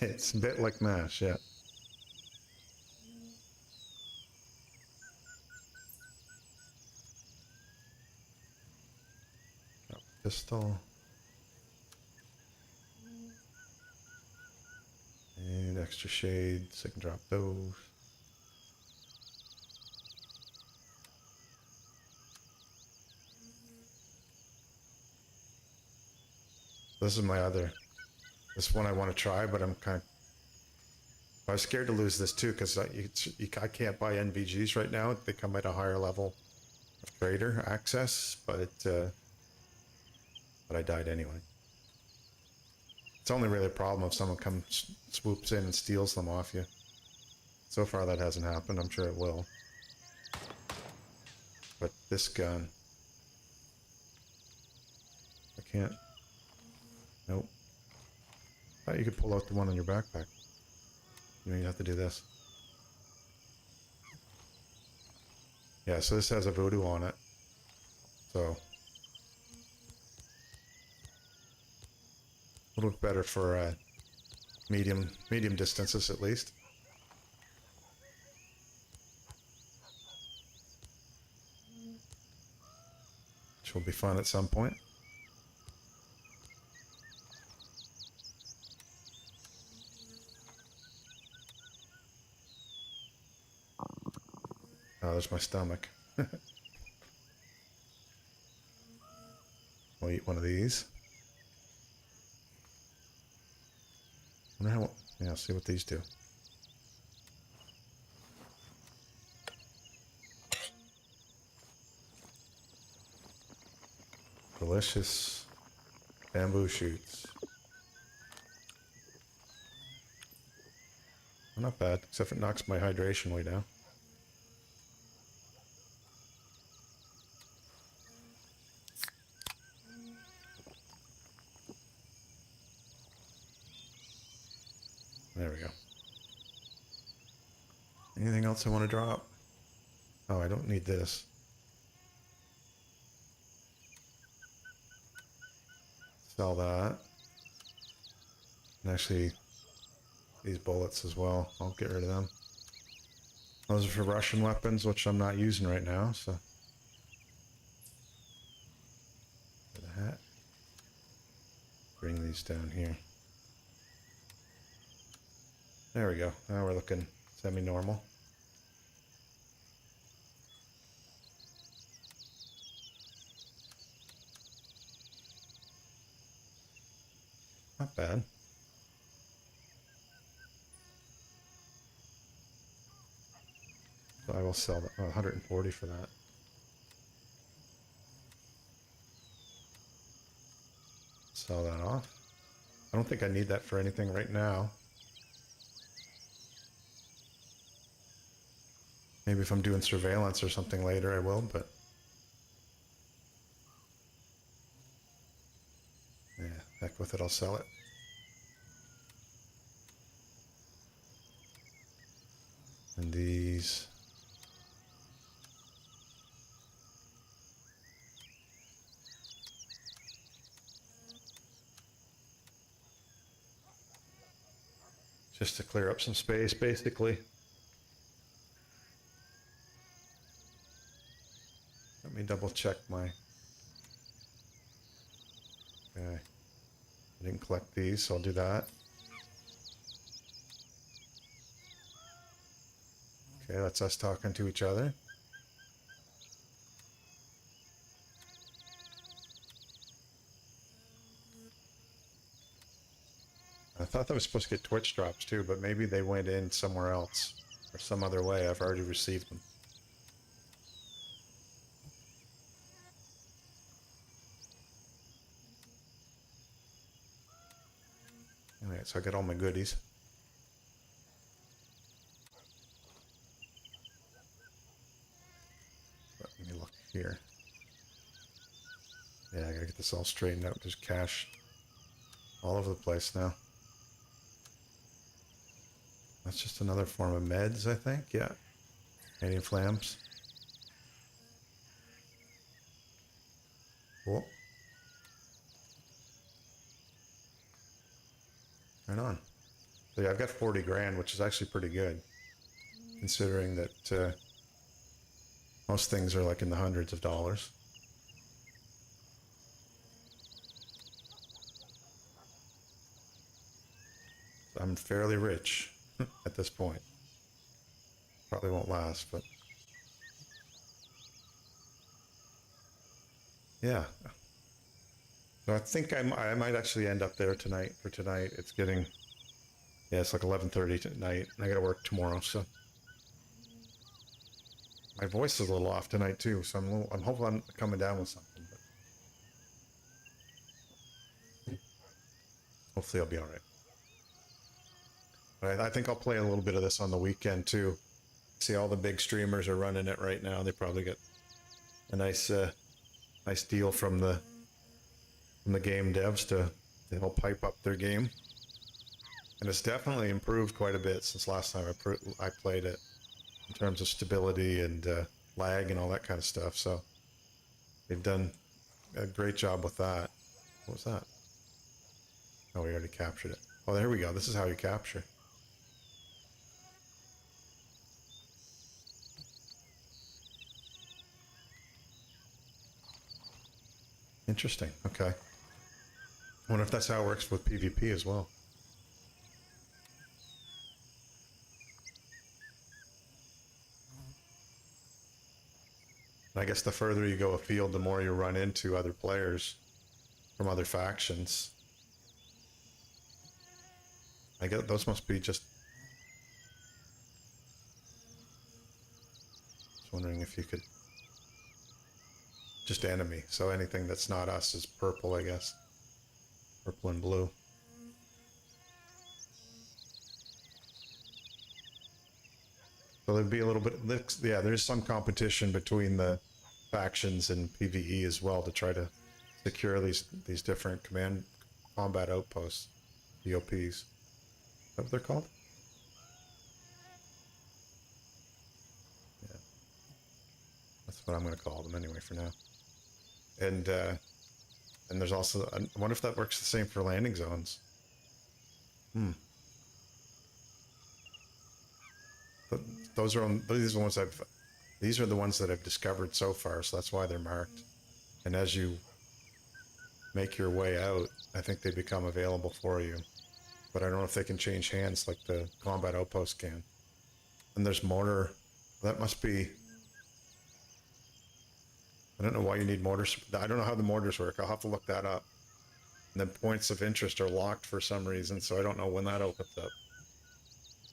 It's a bit like MASH, yeah. Oh, pistol. And extra shades, I can drop those. This is this one I want to try, but I'm kind of I was scared to lose this too because I can't buy NVGs right now. They come at a higher level of trader access, but I died anyway. It's only really a problem if someone comes, swoops in and steals them off you. So far that hasn't happened. I'm sure it will. But this gun, I can't. Nope. Thought you could pull out the one in your backpack. You know, you have to do this. Yeah, so this has a voodoo on it. So a little bit better for medium distances at least. Which will be fun at some point. Oh, there's my stomach. I'll eat one of these. Wonder how, yeah, I'll see what these do. Delicious bamboo shoots. Well, not bad, except it knocks my hydration way down. There we go. Anything else I want to drop? Oh, I don't need this. Sell that. And actually, these bullets as well. I'll get rid of them. Those are for Russian weapons, which I'm not using right now, so. For the hat. Bring these down here. There we go. Now we're looking semi-normal. Not bad. So I will sell that. 140 for that. Sell that off. I don't think I need that for anything right now. Maybe if I'm doing surveillance or something later, I will, but yeah, heck with it, I'll sell it. And these. Just to clear up some space, basically. Let me double check my. Okay. I didn't collect these, so I'll do that. Okay, that's us talking to each other. I thought that was supposed to get Twitch drops too, but maybe they went in somewhere else or some other way. I've already received them. Alright, so I got all my goodies. Let me look here. Yeah, I gotta get this all straightened out. There's cash all over the place now. That's just another form of meds, I think. Yeah. Canadian flams. Cool. Right on. So yeah, I've got 40 grand, which is actually pretty good, considering that most things are like in the hundreds of dollars. I'm fairly rich at this point. Probably won't last, but yeah. So I think I might actually end up there tonight. For tonight, it's getting Yeah, it's like 11:30 tonight, and I got to work tomorrow, so my voice is a little off tonight too. So I'm hoping I'm coming down with something, but hopefully I'll be all right. But I think I'll play a little bit of this on the weekend too. See, all the big streamers are running it right now. They probably get a nice deal from the game devs to help hype up their game. And it's definitely improved quite a bit since last time I played it, in terms of stability and lag and all that kind of stuff. So they've done a great job with that. What was that? Oh, we already captured it. Oh, there we go. This is how you capture. Interesting. Okay. I wonder if that's how it works with PvP as well. I guess the further you go afield, the more you run into other players from other factions. I guess those must be just wondering if you could just enemy. So anything that's not us is purple, I guess. Purple and blue. So there'd be a little bit, yeah, there's some competition between the factions in PvE as well to try to secure these different combat outposts, DOPs. Is that what they're called? Yeah. That's what I'm going to call them anyway for now. And there's also, I wonder if that works the same for landing zones. But these are the ones that I've discovered so far, so that's why they're marked. And as you make your way out, I think they become available for you. But I don't know if they can change hands like the combat outpost can. And there's mortar. That must be, I don't know why you need mortars. I don't know how the mortars work. I'll have to look that up. And then points of interest are locked for some reason, so I don't know when that opens up.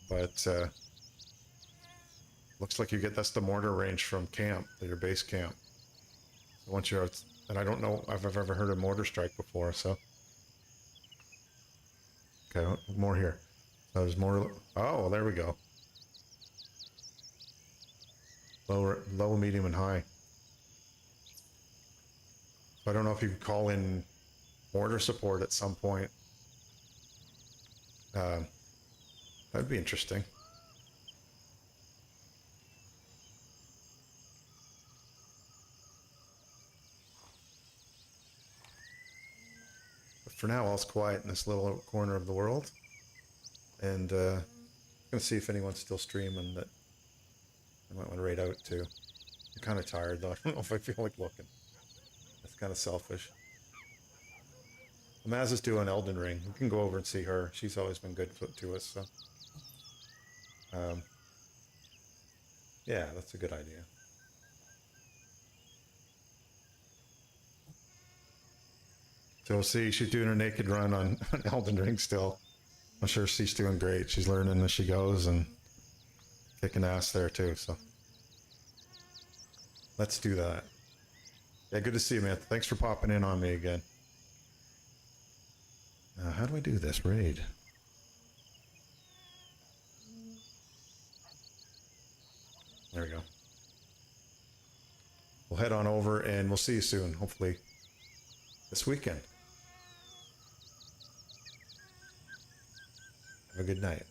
But looks like you get, that's the mortar range from camp, your base camp. So once you're out, and I don't know if I've ever heard a mortar strike before, so. Okay, more here. Oh, there's more, oh, there we go. Low, medium, and high. I don't know if you could call in mortar support at some point. That'd be interesting. But for now, all's quiet in this little corner of the world. And I'm gonna see if anyone's still streaming that I might want to raid out to. I'm kind of tired though. I don't know if I feel like looking. That's kind of selfish. Maz is doing Elden Ring. We can go over and see her. She's always been good to us, so. Yeah, that's a good idea. So we'll see. She's doing her naked run on Elden Ring still. I'm sure she's doing great. She's learning as she goes and kicking ass there too, so. Let's do that. Yeah, good to see you, man. Thanks for popping in on me again. How do I do this raid? There we go. We'll head on over and we'll see you soon, hopefully this weekend. Have a good night.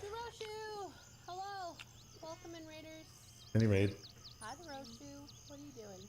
Hiroshu! Hello! Welcome in, Raiders. Any raid? Hi, Hiroshu. What are you doing?